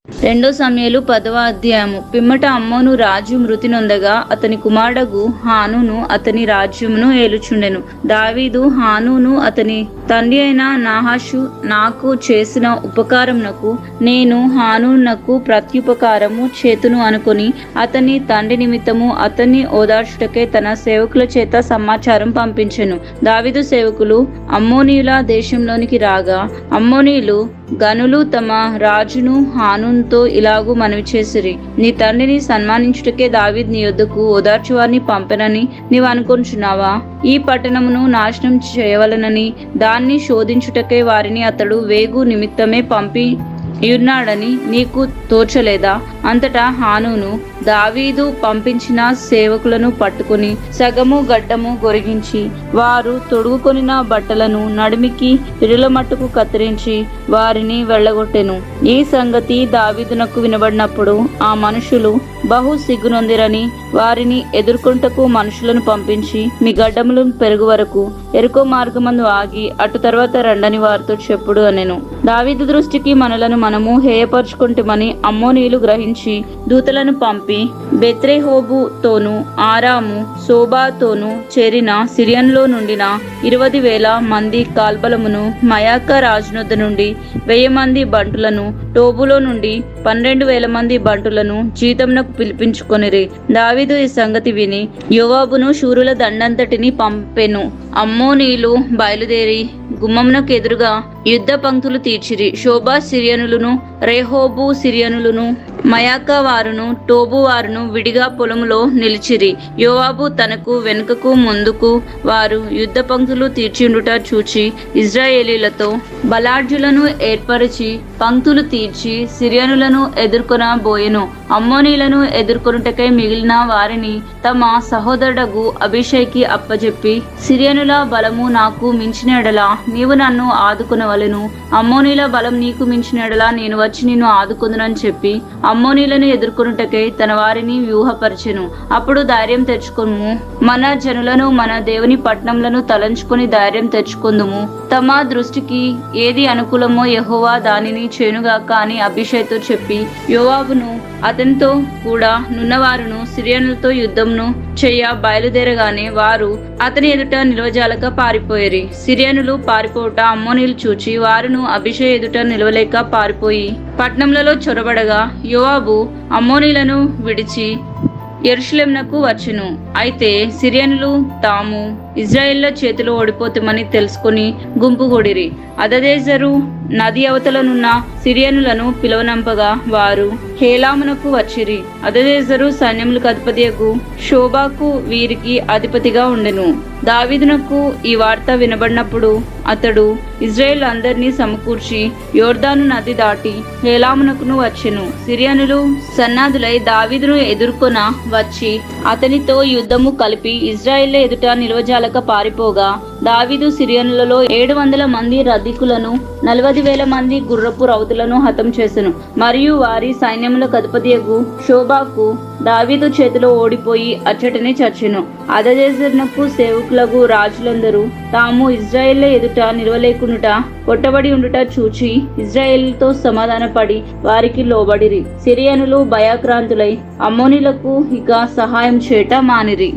2 సమూయేలు 10వ అధ్యాయము. పిమ్మట అమ్మోను రాజు మృతి నొందగా అతని కుమారుడగు హానూను అతని రాజ్యమును ఏలుచుండెను. దావీదు హానూను అతని తండ్రి అయిన నాహాషు నాకు చేసిన ఉపకారమునకు నేను హానూనకు ప్రత్యుపకారము చేతును అనుకొని అతని తండ్రి నిమిత్తము అతన్ని ఓదార్చుటకే తన సేవకుల చేత సమాచారం పంపించెను. దావీదు సేవకులు అమ్మోనీయుల దేశంలోనికి రాగా అమ్మోనీయులు గనులు తమ రాజును హానూనుతో ఇలాగూ మనవి చేసిరి, నీ తండ్రిని సన్మానించుటకే దావీదు నీ యొద్దకు ఓదార్చువారిని పంపెనని నీవు అనుకొనుచున్నావా? ఈ పట్టణమును నాశనం చేయవలనని దాన్ని శోధించుటకే వారిని అతడు వేగు నిమిత్తమే పంపి ఉన్నాడని నీకు తోచలేదా? అంతటా హానూను దావీదు పంపించిన సేవకులను పట్టుకుని సగము గడ్డము గొరిగించి వారు తొడుగుకొనిన బట్టలను నడిమికి పిరుల మట్టుకు కత్తిరించి వారిని వెళ్ళగొట్టెను. ఈ సంగతి దావీదునకు వినబడినప్పుడు ఆ మనుషులు బహు సిగ్గునొందిరని వారిని ఎదుర్కొంటకు మనుషులను పంపించి మీ గడ్డములు పెరుగు వరకు ఎరుకో మార్గమందు ఆగి అటు తర్వాత రండని వారితో చెప్పుడు అనెను. దావీదు దృష్టికి మనలను మనము హేయపరుచుకుంటమని అమ్మోనీయులు గ్రహించి దూతలను పంపి బెత్రెహోబుతోను ఆరాము సోబాతోను చేరిన సిరియన్లో నుండిన 20,000 మంది కాల్బలమును మయాక రాజునొద్ద నుండి 1000 మంది బంటులను టోబులో నుండి 12,000 మంది బంటులను జీతమునకు పిలిపించుకొనిరి. దావీదు ఈ సంగతి విని యోవాబును శూరుల దండంతటిని పంపెను. అమ్మోనీయులు బయలుదేరి గుమ్మమునకు ఎదురుగా యుద్ధ పంక్తులు తీర్చిరి. షోబా సిరియనులను రేహోబు సిరియనులను మయాక వారును టోబు వారును విడిగా పొలములో నిలిచిరి. యోవాబు తనకు వెనుకకు ముందుకు వారు యుద్ధ పంక్తులు తీర్చిండుట చూచి ఇజ్రాయేలీలతో బలాఢ్యులను ఏర్పరిచి పంక్తులు తీర్చి సిరియనులను ఎదుర్కొనబోయెను. అమ్మోనీలను ఎదుర్కొనుటకై మిగిలిన వారిని తమ సహోదరుడగు అభిషేకి అప్పజెప్పి, సిరియనుల బలము నాకు మించిన ఎడల నీవు నన్ను ఆదుకొనవలెను, అమ్మోనీల బలం నీకు మించిన ఎడల నేను వచ్చి నిన్ను ఆదుకొందునని చెప్పి అమ్మోనీలను ఎదుర్కొనుటకై తన వారిని వ్యూహపరచెను. అప్పుడు ధైర్యం తెచ్చుకొనుము, మన జనులను మన దేవుని పట్టణములను తలంచుకొని ధైర్యం తెచ్చుకొందుము. తమ దృష్టికి ఏది అనుకూలమో యెహోవా దానిని చేనుగాక అని అభిషేక్తో చెప్పి యోవాబును అతనితో కూడా నున్నవారును సిరియనులతో యుద్ధమును చెయ్య బయలుదేరగానే వారు అతని ఎదుట నిలవజాలక పారిపోయిరి. సిరియనులు పారిపోవుట అమ్మోనీయులు చూచి వారును అభిషే ఎదుట నిలవలేక పారిపోయి పట్టణములలో చొరబడగా యోవాబు అమ్మోనీయులను విడిచి యెరూషలేమునకు వచ్చెను. అయితే సిరియనులు తాము ఇజ్రాయేళ్ల చేతిలో ఓడిపోతామని తెలుసుకుని గుంపుగూడిరి. అదదేజరు నది అవతలనున్న సిరియనులను పిలువనంపగా వారు హేలామునకు వచ్చిరి. అదదేజరు సైన్యములకు అధిపతియగు షోబాకు వీరికి అధిపతిగా ఉండెను. దావీదునకు ఈ వార్త వినబడినప్పుడు అతడు ఇజ్రాయేల్ అందరినీ సమకూర్చి యోర్దాను నది దాటి హేలామునకును వచ్చెను. సిరియనులు సన్నాదులై దావీదును ఎదుర్కొన వచ్చి అతనితో యుద్ధము కలిపి ఇజ్రాయేళ్ల ఎదుట నిలవజాలక పారిపోగా దావీదు సిరియనులలో 700 మంది రథికులను 40,000 మంది గుర్రపు రౌతులను హతం చేసెను. మరియు వారి సైన్యములకు అధిపతియగు షోబాకు దావీదు చేతిలో ఓడిపోయి అచ్చటనే చచ్చెను. అదదేజరునకు సేవకులకు రాజులందరూ తాము ఇజ్రాయేళ్ల ఎదుట నిలవలేకునుట కొట్టబడి ఉండుట చూచి ఇజ్రాయేలుతో సమాధానపడి వారికి లోబడిరి. సిరియనులు భయాక్రాంతులై అమ్మోనీలకు ఇక సహాయం చేయట మానిరి.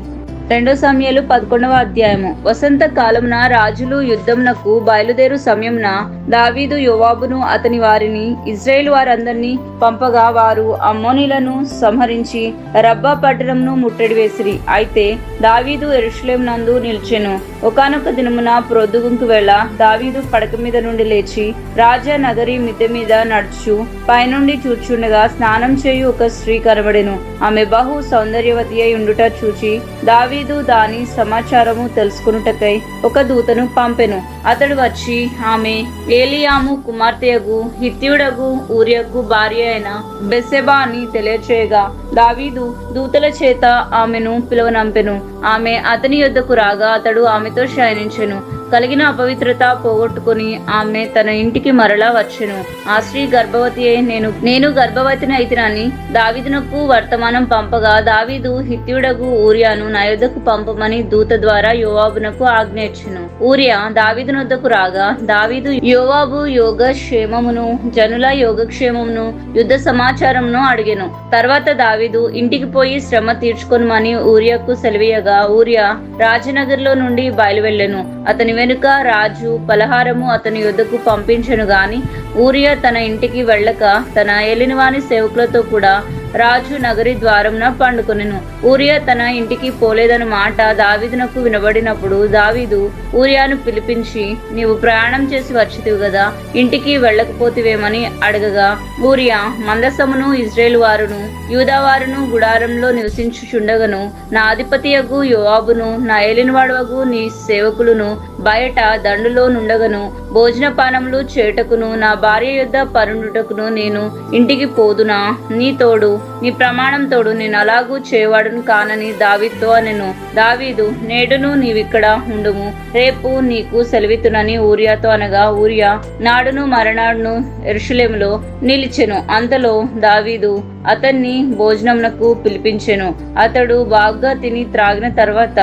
2 సమూయేలు 11వ అధ్యాయము. వసంత కాలమున రాజులు యుద్ధమునకు బయలుదేరు సమయమున దావీదు యోవాబును అతని వారిని ఇజ్రాయేలు వారందరినీ పంపగా వారు అమ్మోనీలను సంహరించి రబ్బా పట్టణమును ముట్టడి వేసిరి. అయితే దావీదు యెరూషలేము నందు నిలిచెను. ఒకానొక దినమున ప్రొద్దుగుంకు వేళ దావీదు పడక మీద నుండి లేచి రాజా నగరి మిద్దె మీద నడుచు పైనుండి చూచుండగా స్నానం చేయు ఒక స్త్రీ కనబడెను. ఆమె బహు సౌందర్యవతి అయి ఉండుట చూచి దావీదు దాని సమాచారము తెలుసుకునుటకై ఒక దూతను పంపెను. అతడు వచ్చి ఆమె ఏలియాము కుమార్తెయగు హిత్తీయుడగు ఊరియకు భార్య అయిన బెత్షెబా అని తెలియచేయగా దావీదు దూతల చేత ఆమెను పిలువనంపెను. ఆమె అతని యొద్దకు రాగా అతడు ఆమెతో శయనించెను. కలిగిన అపవిత్రత పోగొట్టుకుని ఆమె తన ఇంటికి మరలా వచ్చెను. ఆ స్త్రీ గర్భవతి అయి నేను గర్భవతిని అయితినని దావీదునకు వర్తమానం పంపగా, దావీదు హిత్తీయుడగు ఊరియాను నా యొద్దకు పంపమని దూత ద్వారా యోవాబునకు ఆజ్ఞ ఇచ్చెను. ఊరియా దావీదునొద్దకు రాగా, దావీదు యోవాబు యోగక్షేమమును జనుల యోగక్షేమమును యుద్ధ సమాచారమును అడిగెను. తర్వాత దావీదు ఇంటికి పోయి శ్రమ తీర్చుకొనుమని ఊరియాకు సెలవీయగా, ఊరియా రాజనగర్లో నుండి బయలువెళ్ళెను. అతని వెనుక రాజు పలహారము అతని యొద్దకు పంపించెను గాని ఊరియా తన ఇంటికి వెళ్ళక తన ఏలినవాని సేవకులతో కూడా రాజు నగరి ద్వారమున పండుకొనెను. ఊరియా తన ఇంటికి పోలేదని మాట దావీదునకు వినబడినప్పుడు దావీదు ఊరియాను పిలిపించి, నీవు ప్రయాణం చేసి వచ్చితివి గదా, ఇంటికి వెళ్ళకపోతివేమని అడగగా, ఊరియా మందసమును ఇజ్రాయేలు వారును యూదావారును గుడారంలో నివసించుచుండగను నా అధిపతియగు యోవాబును నా ఏలినవాడవగు నీ సేవకులను బయట దండులో నుండగను భోజనపానములు చేటకును నా భార్య యొద్ద పరుండుటకును నేను ఇంటికి పోదునా? నీ తోడు నీ ప్రమాణం తోడు నేను అలాగూ చేయవాడును కానని దావీదుతో అనెను. దావీదు, నేడును నీవిక్కడ ఉండుము, రేపు నీకు సెలవితునని ఊరియాతో అనగా, ఊరియా నాడును మరనాడును యెరూషలేములో నిలిచెను. అంతలో దావీదు అతన్ని భోజనమునకు పిలిపించెను. అతడు బాగా తిని త్రాగిన తర్వాత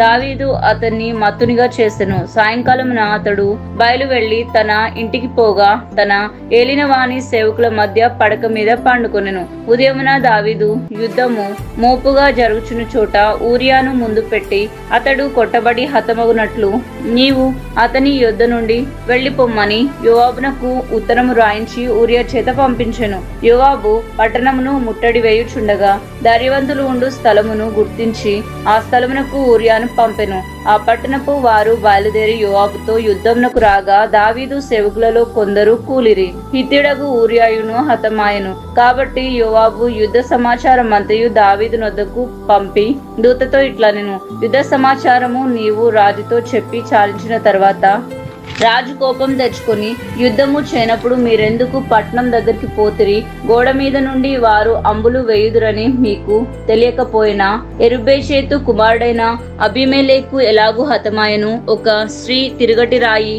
దావీదు అతన్ని మత్తునిగా చేసెను. సాయంకాలమున అతడు బయలు వెళ్లి తన ఇంటికి పోగా తన ఏలినవాని సేవకుల మధ్య పడక మీద పండుకొనెను. ఉదయమున దావీదు యుద్ధము మోపుగా జరుగుచున్న చోట ఊరియాను ముందు పెట్టి అతడు కొట్టబడి హతమగునట్లు నీవు అతని యొద్ద నుండి వెళ్లిపోమ్మని యోవాబునకు ఉత్తరము రాయించి ఊరియా చేత పంపించెను. యోవాబు పట్టణమును ముట్టడి వేయుచుండగా ధైర్యవంతులు ఉండు స్థలమును గుర్తించి ఆ స్థలమునకు ఊరియాను పంపెను. ఆ పట్టణపు వారు బయలుదేరి యోవాబుతో యుద్ధమునకు రాగా దావీదు సేవకులలో కొందరు కూలిరి. హిత్తీయుడగు ఊరియాయును హతమాయెను. కాబట్టి యోవాబు యుద్ధ సమాచారం అంతయు దావీదు నొద్దకు పంపి దూతతో ఇట్లనెను, యుద్ధ సమాచారము నీవు రాజుతో చెప్పి చాలించిన తర్వాత రాజు కోపం తెచ్చుకొని యుద్ధము చేయనప్పుడు మీరెందుకు పట్నం దగ్గరికి పోతిరి? గోడ మీద నుండి వారు అంబులు వేయుదురని మీకు తెలియకపోయినా యెరుబ్బేషెతు కుమారుడైన అబీమెలెకు ఎలాగూ హతమాయెను. ఒక స్త్రీ తిరుగటి రాయి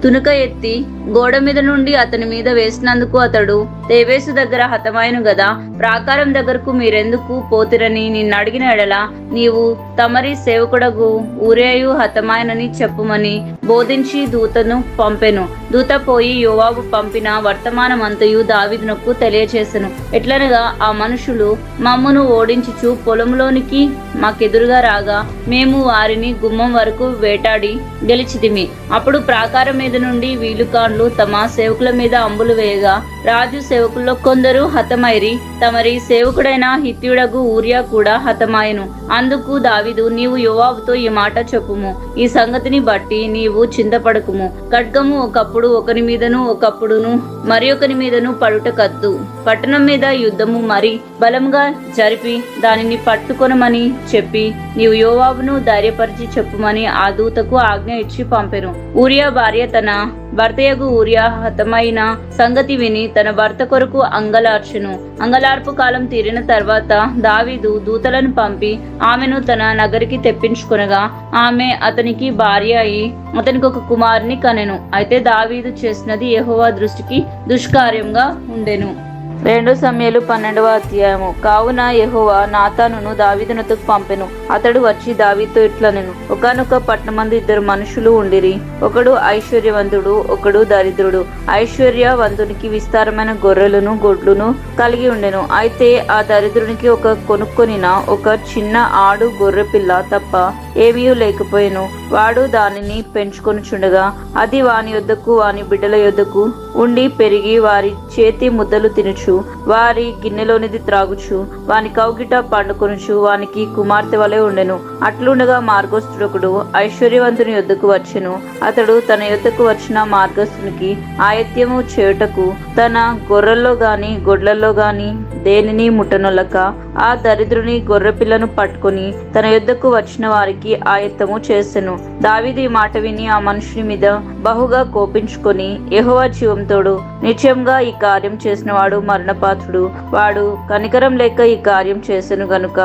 తునక ఎత్తి గోడ మీద నుండి అతని మీద వేసినందుకు అతడు తేబేసు దగ్గర హతమాయను గదా. ప్రాకారం దగ్గరకు మీరెందుకు పోతిరని నిన్నడిగిన ఎడల నీవు తమరి సేవకుడగు ఊరియు హతమాయనని చెప్పుమని బోధించి దూతను పంపెను. దూత పోయి యోవాబు పంపిన వర్తమానమంతయు దావీదునకు తెలియచేసెను. ఎట్లనగా ఆ మనుషులు మమ్మును ఓడించుచు పొలంలోనికి మాకెదురుగా రాగా మేము వారిని గుమ్మం వరకు వేటాడి గెలిచితిమి. అప్పుడు ప్రాకారం మీద నుండి వీలుకాండ్లు తమ సేవకుల మీద అంబులు వేయగా రాజు సేవకుల్లో కొందరు హతమైరి. తమరి సేవకుడైన హిత్తీయుడగు ఊరియా కూడా హతమాయెను. అందుకు దావీదు, నీవు యోవాబుతో ఈ మాట చెప్పుము, ఈ సంగతిని బట్టి నీవు చింతపడకుము. ఖడ్గము ఒకప్పుడు ఒకరి మీదను ఒకప్పుడును మరి ఒకరి మీదను పడుట కద్దు. పట్టణం మీద యుద్ధము మరి బలంగా జరిపి దానిని పట్టుకొనమని చెప్పి నీవు యోవాబును ధైర్యపరిచి చెప్పుమని ఆ దూతకు ఆజ్ఞ ఇచ్చి పంపెను. ఊరియా భార్య తన భర్తయగు ఊరియా హతమైన సంగతి విని తన భర్త కొరకు అంగలార్చెను. అంగలార్పు కాలం తీరిన తర్వాత దావీదు దూతలను పంపి ఆమెను తన నగరికి తెప్పించుకొనగా ఆమె అతనికి భార్య అయి అతనికి ఒక కుమారుని కనెను. అయితే దావీదు చేసినది యెహోవా దృష్టికి దుష్కార్యంగా ఉండెను. 2 సమూయేలు 12వ అధ్యాయము. కావున యెహోవా నాతానును దావీదునొద్దకు పంపెను. అతడు వచ్చి దావీదుతో ఇట్లనెను, ఒకానొక పట్టణమందు 2 మనుషులు ఉండిరి. ఒకడు ఐశ్వర్యవంతుడు, ఒకడు దరిద్రుడు. ఐశ్వర్యవంతునికి విస్తారమైన గొర్రెలను గొడ్లను కలిగి ఉండెను. అయితే ఆ దరిద్రునికి ఒక కొనుక్కొనిన ఒక చిన్న ఆడు గొర్రె పిల్ల తప్ప ఏమీ లేకపోయెను. వాడు దానిని పెంచుకొనుచుండగా అది వాని యొద్దకు వాని బిడ్డల యొద్దకు ఉండి పెరిగి వారి చేతి ముద్దలు తినుచు వారి గిన్నెలోనిది త్రాగుచు వాని కౌగిట పండుకొనుచు వానికి కుమార్తె వలె ఉండెను. అట్లుండగా మార్గస్థుడొకడు ఐశ్వర్యవంతుని యొద్దకు వచ్చెను. అతడు తన యొద్దకు వచ్చిన మార్గస్థునికి ఆయత్యము చేయుటకు తన గొర్రెల్లో గాని గొడ్లల్లో గాని దేనిని ముట్టనొల్లక ఆ దరిద్రుని గొర్రెపిల్లను పట్టుకుని తన యొద్దకు వచ్చిన వారికి ఆయత్తము చేసెను. దావీదు ఈ మాట విని ఆ మనుషుని మీద బహుగా కోపించుకొని, యెహోవా జీవంతోడు, నిశ్చయంగా ఈ కార్యం చేసిన వాడు మరణపాత్రుడు, వాడు కనికరం లేక ఈ కార్యం చేసెను గనుక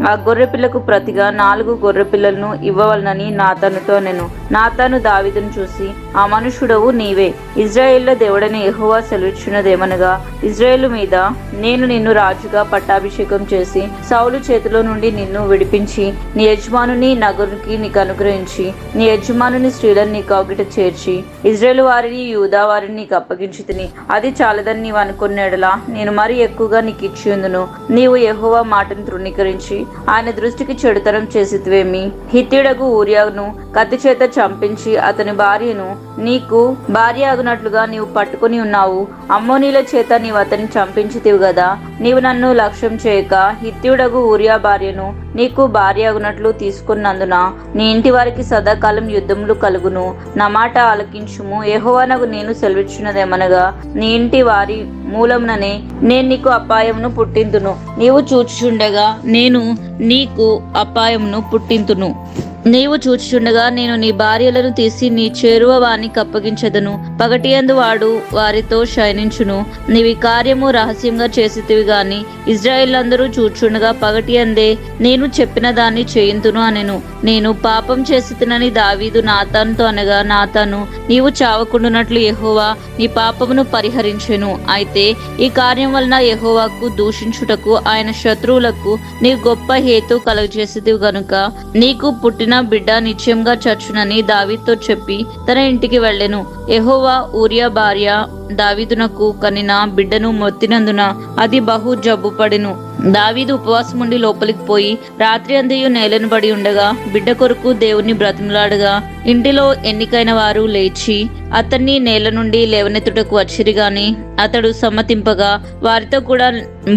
ఆ గొర్రెపిల్లకు ప్రతిగా 4 గొర్రెపిల్లలను ఇవ్వవలనని నాతానుతో అనెను. నాతాను దావీదును చూసి, ఆ మనుషుడవు నీవే, ఇజ్రాయేళ్ల దేవుడైన యెహోవా సెలవిచ్చినదేమనగా, ఇజ్రాయేలు మీద నేను నిన్ను రాజుగా పట్టాభిషేకం చేసి సౌలు చేతిలో నుండి నిన్ను విడిపించి నీ యజమానుని నగరునికి నీకు అనుగ్రహించి నీ యజమానుని స్త్రీలను నీ కౌగిట చేర్చి ఇజ్రాయేలు వారిని యూదా వారిని నీకు అప్పగించి తిని, అది చాలదని నీవు అనుకునేడలా నేను మరీ ఎక్కువగా నీకు ఇచ్చి ఉందును. నీవు యెహోవా మాటను తృణీకరించి ఆయన దృష్టికి చెడుతనం చేసిద్వేమి? హిత్తీయుడగు ఊరియాను కత్తి చేత చంపించి అతని భార్యను నీకు భార్య అగునట్లుగా నీవు పట్టుకుని ఉన్నావు. అమ్మోనీల చేత నీవు అతన్ని చంపించితివి గదా. నీవు నన్ను లక్ష్యం చేయక హిత్తీయుడగు ఊరియా భార్యను నీకు భార్య అగునట్లు తీసుకున్నందున నీ ఇంటి వారికి సదాకాలం యుద్ధములు కలుగును. నా మాట ఆలకించుము. యెహోవానగు నేను సెలవిచ్చినదేమనగా, నీ ఇంటి వారి మూలముననే నేను నీకు అపాయమును పుట్టింతును. నీవు చూచుచుండగా నేను నీకు అపాయమును పుట్టింతును. నీవు చూచుచుండగా నేను నీ భార్యలను తీసి నీ చేరువ వానికి అప్పగించదను. పగటియందు వాడు వారితో శయనించును. నీవి కార్యము రహస్యంగా చేసితివి గాని ఇజ్రాయేలందరూ చూచుండగా పగటియందే నేను చెప్పిన దాన్ని చేయింతును అనెను. నేను పాపం చేసితినని దావీదు నాతానుతో అనగా, నాతాను నీవు చావకుండునట్లు యెహోవా నీ పాపమును పరిహరించెను. అయితే ఈ కార్యం వలన యెహోవాకు దూషించుటకు ఆయన శత్రువులకు నీ గొప్ప హేతు కలుగజేసితివి గనుక నీకు పుట్టిన బిడ్డ నిశ్చయంగా చచ్చునని దావీదుతో చెప్పి తన ఇంటికి వెళ్ళెను. యెహోవా ఊరియా భార్య దావీదునకు కనిన బిడ్డను మొత్తినందున అది బహు జబ్బుపడెను. దావీదు ఉపవాసముండి లోపలికి పోయి రాత్రి అంతయు నేలను పడి ఉండగా బిడ్డ కొరకు దేవుని బ్రతిమలాడగా ఇంటిలో ఎన్నికైన వారు లేచి అతన్ని నేల నుండి లేవనెత్తుటకు వచ్చిరి గాని అతడు సమ్మతింపగా వారితో కూడా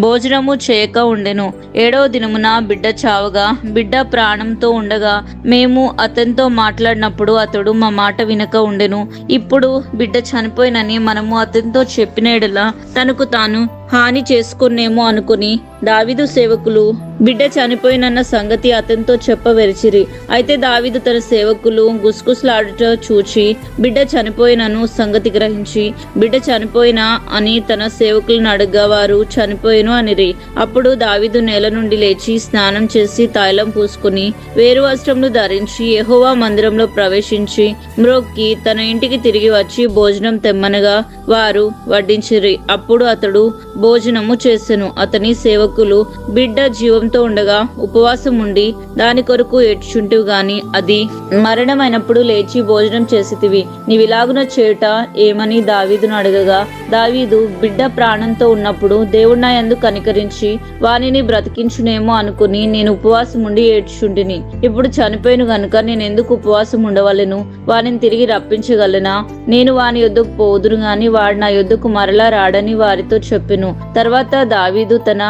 భోజనము చేయక ఉండెను. 7వ దినమున బిడ్డ చావగా బిడ్డ ప్రాణంతో ఉండగా మేము అతనితో మాట్లాడినప్పుడు అతడు మా మాట వినక ఉండెను. ఇప్పుడు బిడ్డ చనిపోయినని మనము అతనితో చెప్పిన ఎడల తనకు తాను హాని చేసుకునేమో అనుకుని దావీదు సేవకులు బిడ్డ చనిపోయినన్న సంగతి అతనితో చెప్పవెరిచిరి. అయితే దావీదు తన సేవకులు గుసగుసలాడుట చూచి బిడ్డ చనిపోయినను సంగతి గ్రహించి బిడ్డ చనిపోయినా అని తన సేవకులను అడగగా వారు చనిపోయిను అనిరి. అప్పుడు దావీదు నేల నుండి లేచి స్నానం చేసి తైలం పూసుకుని వేరు వస్త్రములు ధరించి యెహోవా మందిరంలో ప్రవేశించి మ్రొక్కి తన ఇంటికి తిరిగి వచ్చి భోజనం తెమ్మనగా వారు వడ్డించిరి. అప్పుడు అతడు భోజనము చేసెను. అతని సేవకులు బిడ్డ జీవంతో ఉండగా ఉపవాసం ఉండి దాని కొరకు ఏడ్చుంటివి గాని అది మరణమైనప్పుడు లేచి భోజనం చేసితివి. నీవిలాగున చేయుట ఏమని దావీదును అడగగా దావీదు బిడ్డ ప్రాణంతో ఉన్నప్పుడు దేవుడు నా యందు కనికరించి వానిని బ్రతికించునేమో అనుకుని నేను ఉపవాసం ఉండి ఏడ్చుంటిని. ఇప్పుడు చనిపోయిన గనుక నేను ఎందుకు ఉపవాసం ఉండవలెను? వానిని తిరిగి రప్పించగలనా? నేను వాని యొద్దకు పోదును గాని వాడు నా యొద్దకు మరలా రాడని వారితో చెప్పెను. తర్వాత దావీదు తన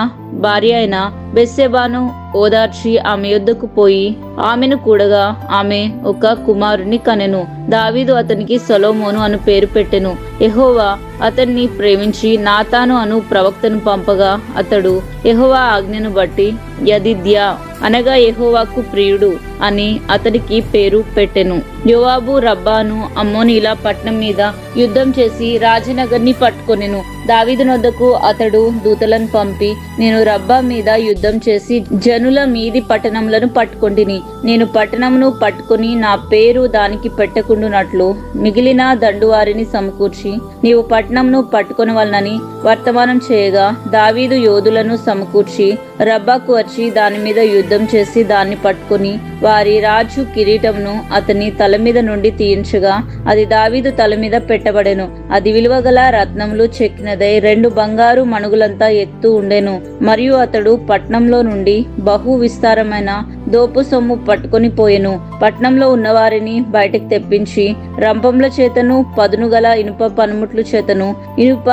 భార్య అయిన బెత్షెబాను ఓదార్చి ఆమె యొద్దకు పోయి ఆమెను కూడగా ఆమె ఒక కుమారుని కనెను. దావీదు అతనికి సొలొమోను అను పేరు పెట్టెను. యెహోవా అతన్ని ప్రేమించి నాతాను అను ప్రవక్తను పంపగా అతడు యెహోవా ఆజ్ఞను బట్టి యదిద్యా అనగా యెహోవాకు ప్రియుడు అని అతడికి పేరు పెట్టెను. యోవాబు రబ్బాను అమ్మోనీల పట్నం మీద యుద్ధం చేసి రాజనగర్ని పట్టుకొనెను. దావీదునొద్దకు అతడు దూతలను పంపి, నేను రబ్బా మీద యుద్ధం చేసి జనుల మీది పట్టణములను పట్టుకొంటిని. నేను పట్టణమును పట్టుకొని నా పేరు దానికి పెట్టకుండునట్లు మిగిలిన దండువారిని సమకూర్చి నీవు పట్టణంను పట్టుకొనవలనని వర్తమానం చేయగా దావీదు యోధులను సమకూర్చి రబ్బాకు వచ్చి దాని మీద యుద్ధం చేసి దాన్ని పట్టుకొని వారి రాజు కిరీటమును అతని తల మీద నుండి తీయించగా అది దావీదు తల మీద పెట్టబడెను. అది విలువగల రత్నములు చెక్కినదై 2 బంగారు మణుగులంతా ఎత్తు ఉండెను. మరియు అతడు పట్నంలో నుండి బహు విస్తారమైన దోపు సొమ్ము పట్టుకొని పోయెను. పట్నంలో ఉన్నవారిని బయటకు తెప్పించి రంపంల చేతను పదునుగల ఇనుప పనిముట్ల చేతను ఇనుప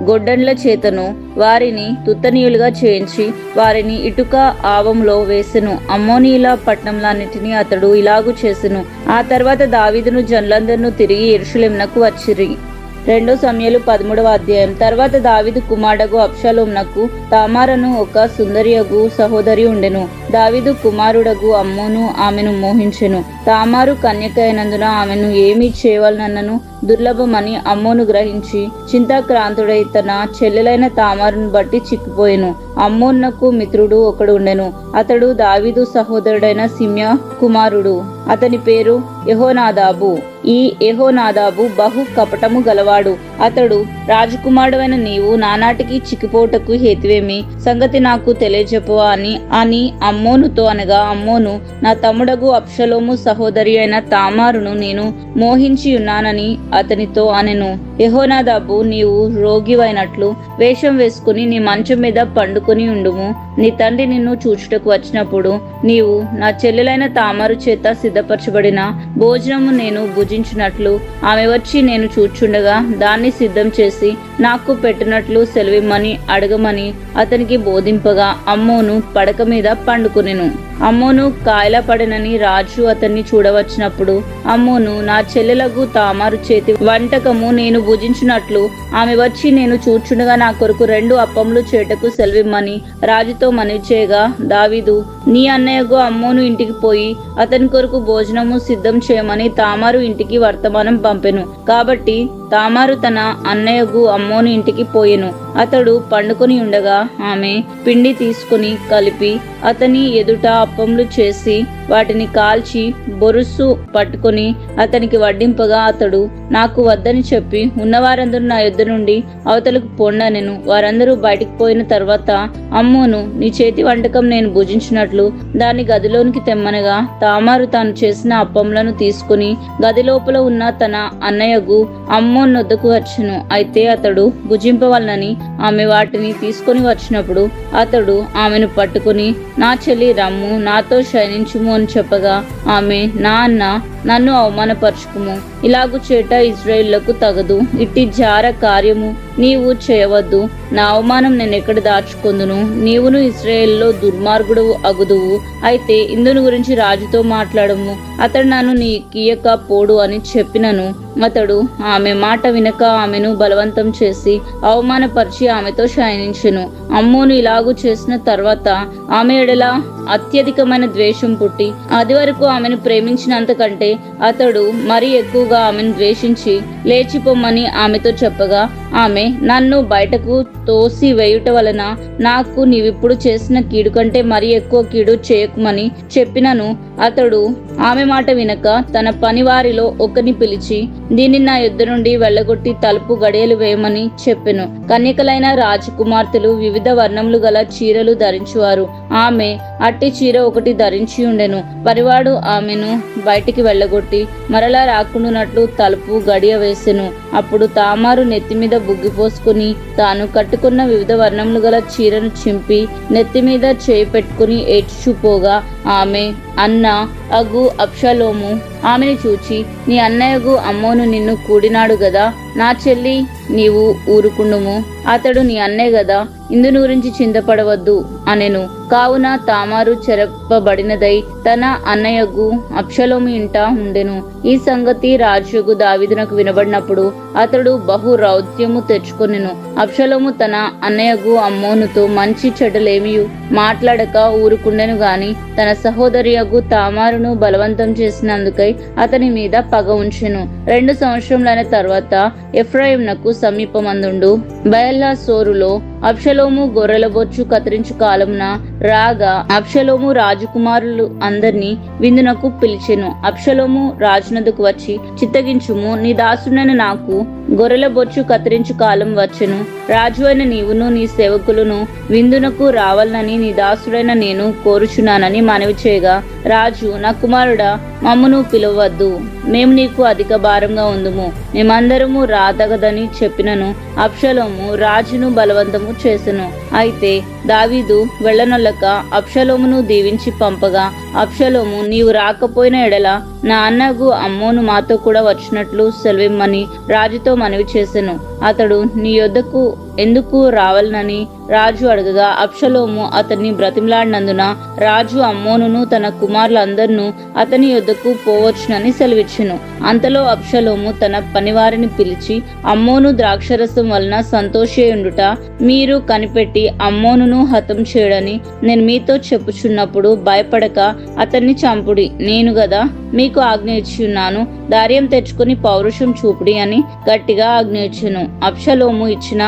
గొడ్డన్ల చేతను వారిని తుత్తనీయులుగా చేయించి వారిని ఇటుక ఆవంలో వేసెను. అమ్మోనీల పట్నంలన్నిటినీ అతడు ఇలాగు చేసెను. ఆ తర్వాత దావీదును జనులందరినూ తిరిగి యెరూషలేమునకు వచ్చిరి. 2 సమూయేలు 13వ అధ్యాయం. తర్వాత దావీదు కుమారుడగు అబ్షాలోమునకు తామారను ఒక సుందరియగు సహోదరి ఉండెను. దావీదు కుమారుడగు అమ్మోను ఆమెను మోహించెను. తామారు కన్యక అయినందున ఆమెను ఏమి చేయవలనన్నను దుర్లభమని అమ్మోను గ్రహించి చింతాక్రాంతుడై తన చెల్లెలైన తామారును బట్టి చిక్కిపోయెను. అమ్మోనునకు మిత్రుడు ఒకడు ఉండెను. అతడు దావీదు సహోదరుడైన సిమ్యా కుమారుడు. అతని పేరు యెహోనాదాబు. ఈ యెహోనాదాబు బహు కపటము గలవాడు. అతడు, రాజకుమారుడైన నీవు నానాటికి చిక్కిపోటకు హేతువేమి? సంగతి నాకు తెలియజెప్పవా అని అమ్మోనుతో అనగా, అమ్మోను, నా తమ్ముడగు అబ్షలోము సహోదరి అయిన తామారును నేను మోహించి ఉన్నానని అతనితో అనెను. యెహోనాదాబు, నీవు రోగివైనట్లు వేషం వేసుకుని నీ మంచం మీద పండుకొని ఉండుము. నీ తండ్రి నిన్ను చూచుటకు వచ్చినప్పుడు నీవు నా చెల్లెలైన తామారు చేత సిద్ధపరచబడిన భోజనము నేను భుజించినట్లు ఆమె వచ్చి నేను చూచుండగా దాన్ని సిద్ధం చేసి నాకు పెట్టినట్లు సెలవిమ్మని అడగమని అతనికి బోధింపగా అమ్మోను పడక మీద పండుకొనెను. అమ్మోను కాయలపడనని రాజు అతన్ని చూడవచ్చినప్పుడు అమ్మోను, నా చెల్లెలకు తామారు చేతి వంటకము నేను భుజించినట్లు ఆమె వచ్చి నేను చూచుండగా నా కొరకు 2 అప్పములు చేటకు సెలవిమ్మని రాజుతో మనవి చేయగా, దావీదు నీ అన్నయ్యకు అమ్మోను ఇంటికి పోయి అతని కొరకు భోజనము సిద్ధం చేయమని తామారు ఇంటికి వర్తమానం పంపెను. కాబట్టి తామారు తన అన్నయ్యకు అమ్మోను ఇంటికి పోయెను. అతడు పండుకొని ఉండగా ఆమె పిండి తీసుకుని కలిపి అతని ఎదుట అప్పములు చేసి వాటిని కాల్చి బొరుసు పట్టుకొని అతనికి వడ్డింపగా అతడు, నాకు వద్దని చెప్పి ఉన్నవారందరూ నా యొద్ద నుండి అవతలకు పొండనెను. వారందరూ బయటికి పోయిన తర్వాత అమ్మోను, నీ చేతి వంటకం నేను భుజించినట్లు దాన్ని గదిలోనికి తెమ్మనగా తామారు తాను చేసిన అప్పములను తీసుకుని గది లోపల ఉన్న తన అన్నయ్యకు అమ్మోను వద్దకు వచ్చెను. అయితే అతడు భుజింపవలనని ఆమె వాటిని తీసుకొని వచ్చినప్పుడు అతడు ఆమెను పట్టుకుని, నా చెల్లి రమ్ము, నాతో శయనించుము అని చెప్పగా ఆమె, నా అన్న, నన్ను అవమానపరచుకుము. ఇలాగు చేట ఇశ్రాయేలులకు తగదు. ఇట్టి జార కార్యము నీవు చేయవద్దు. నా అవమానం నేనెక్కడ దాచుకొందును? నీవును ఇశ్రాయేలులో దుర్మార్గుడు అగుదువు. అయితే ఇందుని గురించి రాజుతో మాట్లాడము. అతడు నన్ను నీ కీయక పోడు అని చెప్పినను. అతడు ఆమె మాట వినక ఆమెను బలవంతం చేసి అవమానపరిచి ఆమెతో శయనించెను. అమ్మోను ఇలాగు చేసిన తర్వాత ఆమె ఎడల అత్యధికమైన ద్వేషం పుట్టి అది వరకు ఆమెను ప్రేమించినంత కంటే అతడు మరీ ఎక్కువగా ఆమెను ద్వేషించి లేచిపోమ్మని ఆమెతో చెప్పగా ఆమె, నన్ను బయటకు తోసి వేయుట వలన నాకు నీవిప్పుడు చేసిన కీడు కంటే మరీ ఎక్కువ కీడు చేయకుమని చెప్పినను. అతడు ఆమె మాట వినక తన పనివారిలో ఒకరిని పిలిచి దీన్ని నా యుద్ధ నుండి వెళ్ళగొట్టి తలుపు గడియలు వేయమని చెప్పెను. కన్యకలైన రాజకుమార్తెలు వివిధ వర్ణములు గల చీరలు ధరించువారు. ఆమె అట్టి చీర ఒకటి ధరించి ఉండెను. పరివాడు ఆమెను బయటికి వెళ్ళగొట్టి మరలా రాకుండానట్లు తలుపు గడియ వేసెను. అప్పుడు తామారు నెత్తి మీద బుగ్గిపోసుకుని తాను కట్టుకున్న వివిధ వర్ణములు గల చీరను చింపి నెత్తి మీద చేయి పెట్టుకుని ఏడ్చుపోగా ఆమె అన్న అగు అబ్షలోము ఆమెను చూచి, నీ అన్నయ్యగు అమ్మోను నిన్ను కూడినాడు గదా, నా చెల్లి నీవు ఊరుకుండుము. అతడు నీ అన్నయ్య గదా, ఇందుని గురించి చింతపడవద్దు అనెను. కావున తామారు చెరపబడినదై తన అన్నయ్యగు అబ్షలోము ఇంట ఉండెను. ఈ సంగతి రాజుగు దావీదునకు వినబడినప్పుడు అతడు బహు రౌద్యము తెచ్చుకొనెను. అబ్షలోము తన అన్నయ్యగు అమ్మోనుతో మంచి చెడ్డలేమి మాట్లాడక ఊరుకుండెను గాని తన సహోదరియగు తామారును బలవంతం చేసినందుకై అతని మీద పగ ఉంచెను. 2 సంవత్సరములైన తర్వాత ఎఫ్రాయిమునకు సమీపమందుండు బయల్లా సోరులో అబ్షలోము గొర్రెల బొచ్చు కత్తిరించు కాలమున రాగా అబ్షలోము రాజకుమారులు అందరినీ విందునకు పిలిచెను. అబ్షలోము రాజునదుకు వచ్చి, చిత్తగించుము, నీ దాసుడైన నాకు గొర్రెల బొచ్చు కత్తిరించు కాలం వచ్చెను. రాజు అయిన నీవును నీ సేవకులను విందునకు రావాలని నీ దాసుడైన నేను కోరుచున్నానని మనవి చేయగా రాజు, నా కుమారుడా, మమ్మును పిలవద్దు, మేము నీకు అధిక భారంగా ఉందుము, మేమందరము రాతగదని చెప్పినను. అబ్షలోము రాజును బలవంతము చేసెను. అయితే దావీదు వెళ్ళనొల్లక అబ్షలోమును దీవించి పంపగా, అబ్షలోము, నీవు రాకపోయిన ఎడల నా అన్నగు అమ్మోను మాతో కూడా వచ్చినట్లు సెలవిమ్మని రాజుతో మనవి చేసెను. అతడు నీ యొద్దకు ఎందుకు రావాలనని రాజు అడగగా, అబ్షలోము అతన్ని బ్రతిమలాడినందున రాజు అమ్మోనును తన కుమారులందరినూ అతని యొద్దకు పోవచ్చునని సెలవిచ్చెను. అంతలో అబ్షలోము తన పనివారిని పిలిచి, అమ్మోను ద్రాక్షరసం వలన సంతోషేయుండుట మీరు కనిపెట్టి అమ్మోనును హతం చేయడని నేను మీతో చెప్పుచున్నప్పుడు భయపడక అతన్ని చంపుడి. నేను గదా మీకు ఆజ్ఞ ఇచ్చి ఉన్నాను, ధైర్యం తెచ్చుకుని పౌరుషం చూపుడి అని గట్టిగా ఆజ్ఞ ఇచ్చెను. అబ్షలోము ఇచ్చిన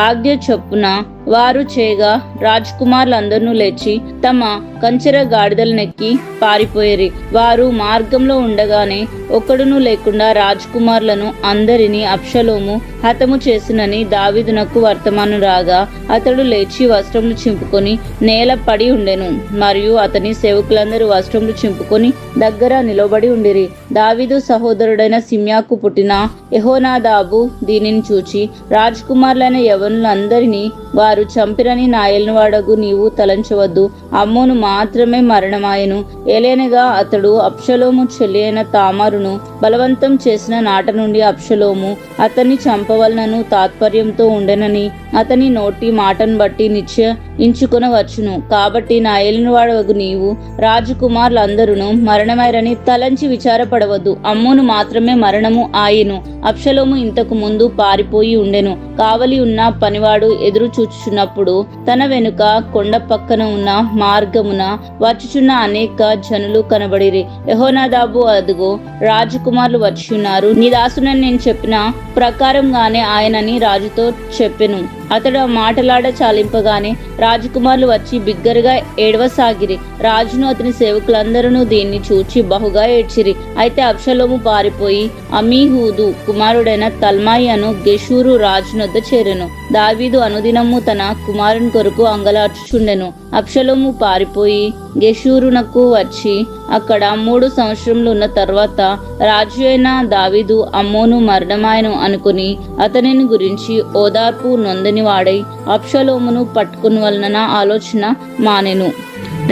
ఆజ్ఞ చొప్పున వారు చేయగా రాజకుమారులందరూ లేచి తమ కంచెర గాడిదలనెక్కి పారిపోయేరి. వారు మార్గంలో ఉండగానే ఒకడును లేకుండా రాజకుమారులను అందరినీ అబ్షలోము హతము చేసినని దావీదునకు వర్తమానం రాగా, అతడు లేచి వస్త్రములు చింపుకొని నేల పడి ఉండెను. మరియు అతని సేవకులందరూ వస్త్రములు చింపుకొని దగ్గర నిలబడి ఉండిరి. దావీదు సహోదరుడైన సిమ్యాకు పుట్టిన యెహోనాదాబు దీనిని చూచి, రాజకుమారులైన యవనులందరినీ వారు చంపిరని నా ఏలినవాడగు నీవు తలంచవద్దు. అమ్మోను మాత్రమే మరణమాయెను. ఏలైనగా అతడు అబ్షలోము చెల్లి అయిన తామారును బలవంతం చేసిన నాట నుండి అబ్షలోము అతన్ని చంపవలనను తాత్పర్యంతో ఉండెనని అతని నోటి మాటను బట్టి నిశ్చయించుకొనవచ్చును. కాబట్టి నా ఏలినవాడగు నీవు రాజకుమారులందరూ మరణమైరని తలంచి విచారపడవద్దు. అమ్మోను మాత్రమే మరణము ఆయిను. అబ్షలోము ఇంతకు ముందు పారిపోయి ఉండెను. కావలి ఉన్న పనివాడు ఎదురు చూచుచున్నప్పుడు తన వెనుక కొండ పక్కన ఉన్న మార్గమున వచ్చుచున్న అనేక జనులు కనబడిరి. యెహోనాదాబు, అదుగో రాజకుమారులు వచ్చి ఉన్నారు, నీ దాసునని నేను చెప్పిన ప్రకారంగానే ఆయనని రాజుతో చెప్పెను. అతడు మాటలాడ చాలింపగానే రాజకుమారులు వచ్చి బిగ్గరగా ఏడవసాగిరి. రాజును అతని సేవకులందరూ దీన్ని చూచి బహుగా ఏడ్చిరి. అయితే అబ్షలోము పారిపోయి అమీహూదు కుమారుడైన తల్మాయి అను గెషూరు రాజునొద్ద చేరెను. దావీదు అనుదినము తన కుమారుని కొరకు అంగలార్చుచుండెను. అబ్షలోము పారిపోయి గెషూరునకు వచ్చి అక్కడ 3 సంవత్సరములు ఉన్న తర్వాత రాజు అయిన దావీదు అమ్మోను మరణమాయను అనుకుని అతనిని గురించి ఓదార్పు నొందని వాడై అబ్షలోమును పట్టుకుని వలన ఆలోచన మానెను.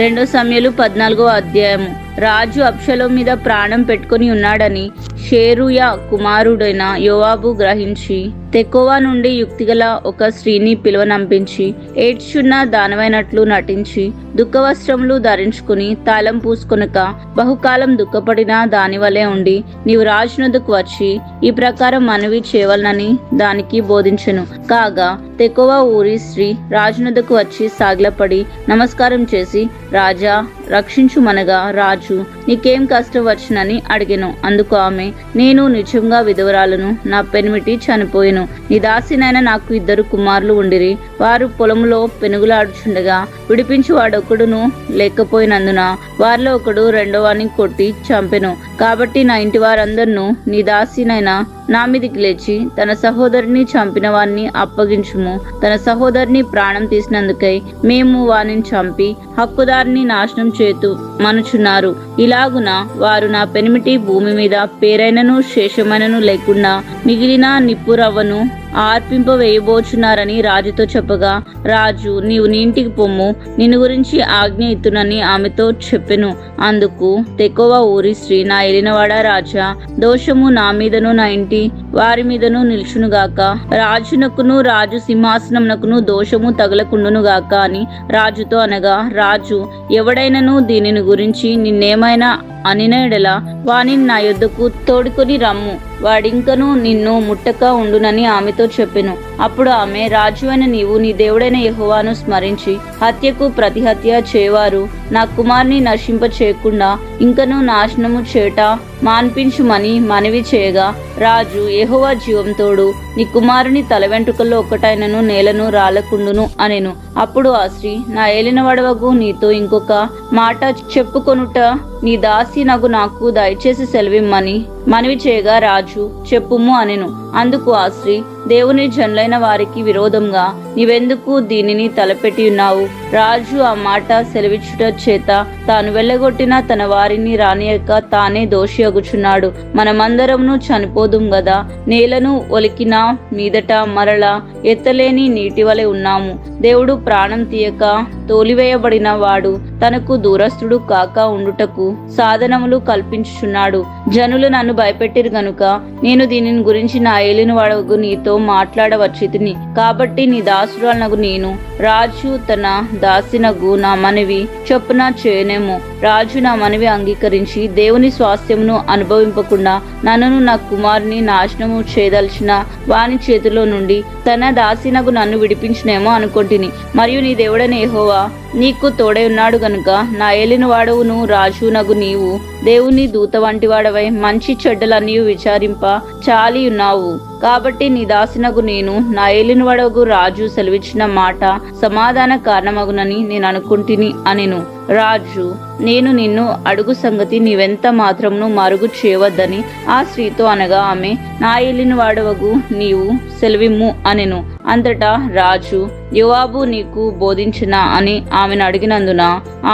2 సమూయేలు 14వ అధ్యాయము. రాజు అబ్షలోము మీద ప్రాణం పెట్టుకుని ఉన్నాడని షేరుయా కుమారుడైన యోవాబు గ్రహించి తెకోవా నుండి యుక్తిగల ఒక స్త్రీని పిలువనంపించి ఏడ్చున్న దానమైనట్లు నటించి దుఃఖవస్త్రములు ధరించుకుని తాళం పూసుకొనక బహుకాలం దుఃఖపడిన దాని వలె ఉండి, నీవు రాజునొద్దకు వచ్చి ఈ ప్రకారం మనవి చేయవలనని దానికి బోధించెను. కాగా తెకోవా ఊరి స్త్రీ రాజునొద్దకు వచ్చి సాగిలపడి నమస్కారం చేసి, రాజా రక్షించుమనగా రాజు నీకేం కష్టం వచ్చునని అడిగెను. అందుకు ఆమె, నేను నిజంగా విధవరాలను, నా పెనిమిటి చనిపోయెను. నీ దాసినైన నాకు 2 కుమారులు ఉండిరి. వారు పొలములో పెనుగులాడుచుండగా విడిపించి వాడొకడును లేకపోయినందున వారిలో ఒకడు రెండోవాని కొట్టి చంపెను. కాబట్టి నా ఇంటి వారందరినూ నీ దాసినైనా నా మీదికి లేచి తన సహోదరిని చంపిన వారిని అప్పగించుము. తన సహోదరిని ప్రాణం తీసినందుకై మేము వారిని చంపి హక్కుదారిని నాశనం చేతు మనుచున్నారు. ఇలాగున వారు నా పెనిమిటి భూమి మీద పేరైనను శేషమైనను లేకుండా మిగిలిన నిప్పురవ్వను ఆర్పింపవేయబోచున్నారని రాజుతో చెప్పగా, రాజు, నీవు నీ ఇంటికి పొమ్ము, నిన్ను గురించి ఆజ్ఞ ఇత్తునని ఆమెతో చెప్పెను. అందుకు తెకోవా ఊరి స్త్రీ, నా ఏలినవాడా రాజా, దోషము నా మీదను నా ఇంటి వారి మీదను నిల్చునుగాక. రాజునకును రాజు సింహాసనమునకును దోషము తగలకుండునుగాక అని రాజుతో అనగా, రాజు, ఎవడైనను దీనిని గురించి నిన్నేమైనా అనినెడల వానిని నా యొద్దకు తోడుకొని రమ్ము, వాడింకను నిన్ను ముట్టక ఉండునని ఆమెతో చెప్పెను. అప్పుడు ఆమె, రాజు అయిన నీవు నీ దేవుడైన యెహోవాను స్మరించి హత్యకు ప్రతిహత్య చేయవారు నా కుమారుని నశింప చేయకుండా ఇంకను నాశనము చేట మాన్పించుమని మనవి చేయగా, రాజు, యెహోవా జీవంతోడు నీ కుమారుని తల వెంట్రుకల్లో ఒకటైనను నేలను రాలకుండును అనెను. అప్పుడు ఆ స్త్రీ, నా ఏలినవాడవగు నీతో ఇంకొక మాట చెప్పుకొనుట నీ దాసి నగు నాకు దయచేసి సెలవిమ్మని మనవి చేయగా, రాజు, చెప్పుము అనెను. అందుకు ఆ స్త్రీ, దేవుని జనులైన వారికి విరోధంగా నీవెందుకు దీనిని తలపెట్టి ఉన్నావు? రాజు ఆ మాట సెలవిచ్చుట చేత తాను వెళ్ళగొట్టిన తన వారిని రానియక తానే దోషి అగుచున్నాడు. మనమందరమును చనిపోదుం గదా. నేలను ఒలికిన మీదట మరలా ఎత్తలేని నీటి వలె ఉన్నాము. దేవుడు ప్రాణం తీయక తోలివేయబడిన వాడు తనకు దూరస్థుడు కాక ఉండుటకు సాధనములు కల్పించుచున్నాడు. జనులు నన్ను భయపెట్టిరు గనుక నేను దీనిని గురించి నా ఏలిన వాడగు నీతో మాట్లాడవచ్చితిని. కాబట్టి నీ దాసురాలనగు నేను రాజు తన దాసినగు నా మనవి చొప్పున చేయనేమో. రాజు నా మనవి అంగీకరించి దేవుని స్వాస్థ్యమును అనుభవింపకుండా నన్ను నా కుమారుని నాశనము చేయదలిచిన వాని చేతిలో నుండి తన దాసినగు నన్ను విడిపించినేమో అనుకొంటిని. మరియు నీ దేవుడైన యెహోవా నీకు తోడై ఉన్నాడు గనుక నా ఏలిన వాడవును రాజునగు నీవు దేవుని దూత వంటి వాడవై మంచి చెడ్డలన్నీ విచారింప చాలి ఉన్నావు. కాబట్టి నీ దాసినగు నేను నా ఏలిన వాడగు రాజు సెలవిచ్చిన మాట సమాధాన కారణమగునని నేను అనుకుంటుని అనెను. రాజు, నేను నిన్ను అడుగు సంగతి నీవెంత మాత్రమును మరుగు చేయవద్దని ఆ స్త్రీతో అనగా ఆమె, నా ఏలిన వాడవగు నీవు సెలవిమ్ము అనెను. అంతటా రాజు, యోవాబు నీకు బోధించిన అని ఆమెను అడిగినందున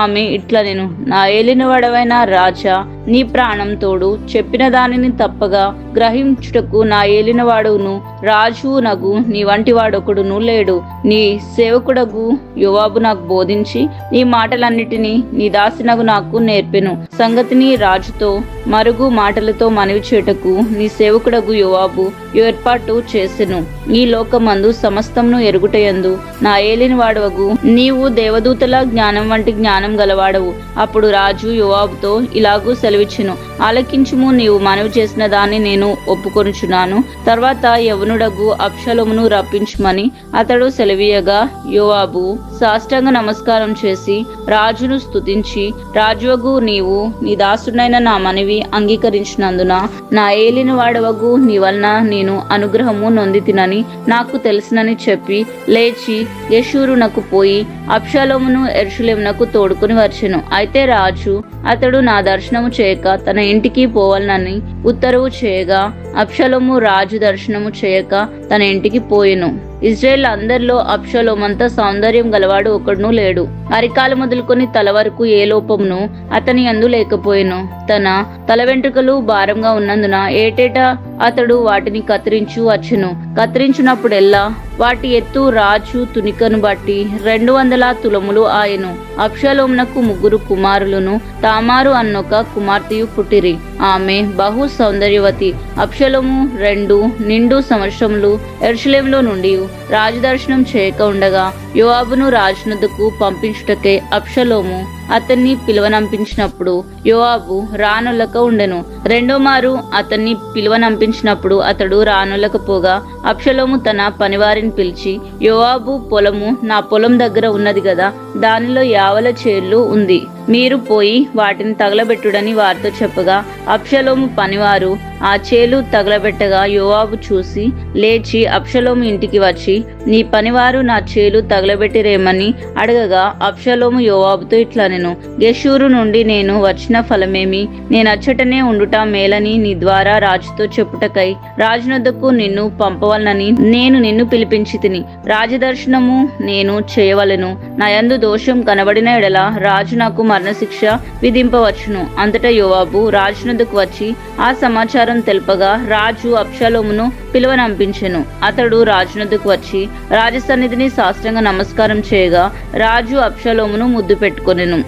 ఆమె ఇట్లా నేను, నా ఏలిన వాడవైన రాజా, నీ ప్రాణం తోడు చెప్పిన దానిని తప్పగా గ్రహించుటకు నా ఏలిన వాడును రాజు నగు నీ వంటి వాడొకడును లేడు. నీ సేవకుడగు యోవాబు నాకు బోధించి నీ మాటలన్నిటినీ నీ దాసినగు నాకు నేర్పెను. సంగతిని రాజుతో మరుగు మాటలతో మనవి చేటకు నీ సేవకుడగు యోవాబు ఏర్పాటు చేసెను. ఈ లోకమందు సమస్తమును ఎరుగుటయందు నా ఏలిన వాడవగు నీవు దేవదూతల జ్ఞానం వంటి జ్ఞానం గలవాడవు. అప్పుడు రాజు యోవాబుతో ఇలాగూ సెలవిచ్చెను, ఆలకించుము, నీవు మనవి చేసిన దాన్ని నేను ఒప్పుకొనుచున్నాను. తర్వాత యవనుడగు అబ్షలోమును రప్పించుమని అతడు సెలవీయగా యోవాబు సాష్టాంగ నమస్కారం చేసి రాజును స్తుతించి, రాజువగు నీవు నీ దాసుడైన నా మనవి అంగీకరించినందున నా ఏలిన వాడవగు నీ వలన నేను అనుగ్రహము నొందితినని నాకు తెలుసునని చెప్పి లేచి యెషూరునకు పోయి అబ్షలోమును యెరూషలేమునకు తోడుకుని వచ్చెను. అయితే రాజు అతడు నా దర్శనము చేయక తన ఇంటికి పోవాలని ఉత్తర్వు చేయగా అబ్షలోము రాజు దర్శనము చేయక తన ఇంటికి పోయెను. ఇజ్రాయేల్ అందరిలో అబ్షలోమంత సౌందర్యం గలవాడు ఒకడును లేడు. అరికాలు మొదలుకొని తల వరకు ఏ లోపమును అతని యందు లేకపోయెను. తన తల వెంట్రుకలు భారంగా ఉన్నందున ఏటేటా అతడు వాటిని కత్తిరించు వచ్చెను. కత్తిరించినప్పుడెల్లా వాటి ఎత్తు రాజు తునికను బట్టి 200 తులములు ఆయెను. అబ్షలోమునకు 3 కుమారులను తామారు అన్నొక కుమార్తెయు పుట్టిరి. ఆమె బహు సౌందర్యవతి. అబ్షలోము 2 నిండు సంవత్సరములు యెరూషలేములో నుండి రాజు దర్శనం చేయక ఉండగా యోవాబును రాజునొద్దకు పంపించుటకై అబ్షలోము అతన్ని పిలువనంపించినప్పుడు యోవాబు రానొల్లక ఉండెను. 2వ మారు అతన్ని పిలువనంపించినప్పుడు అతడు రానొల్లకపోగా అబ్షలోము తన పనివారిని పిలిచి, యోవాబు పొలము నా పొలం దగ్గర ఉన్నది గదా, దానిలో యావల చేళ్ళు ఉంది, మీరు పోయి వాటిని తగలబెట్టుడని వారితో చెప్పగా అబ్షలోము పనివారు ఆ చేలు తగలబెట్టగా యోవాబు చూసి లేచి అబ్షలోము ఇంటికి వచ్చి, నీ పనివారు నా చేలు తగలబెట్టిరేమని అడగగా అబ్షలోము యోవాబుతో ఇట్లా నేను, గెషూరు నుండి నేను వచ్చిన ఫలమేమి? నేను అచ్చటనే ఉండుట మేలని నీ ద్వారా రాజుతో చెప్పుటకై రాజునొద్దకు నిన్ను పంపవలనని నేను నిన్ను పిలిపించి తిని. రాజదర్శనము నేను చేయవలెను. నా యందు దోషం కనబడిన ఎడల రాజు నాకు మరణశిక్ష విధింపవచ్చును. అంతటా యోవాబు రాజునొద్దకు వచ్చి ఆ సమాచారం తెలుపగా రాజు అబ్షలోమును పిలువనంపించెను. అతడు రాజునొద్దకు వచ్చి రాజసన్నిధిని సాష్టాంగ నమస్కారం చేయగా రాజు అబ్షలోమును ముద్దు పెట్టుకొనెను.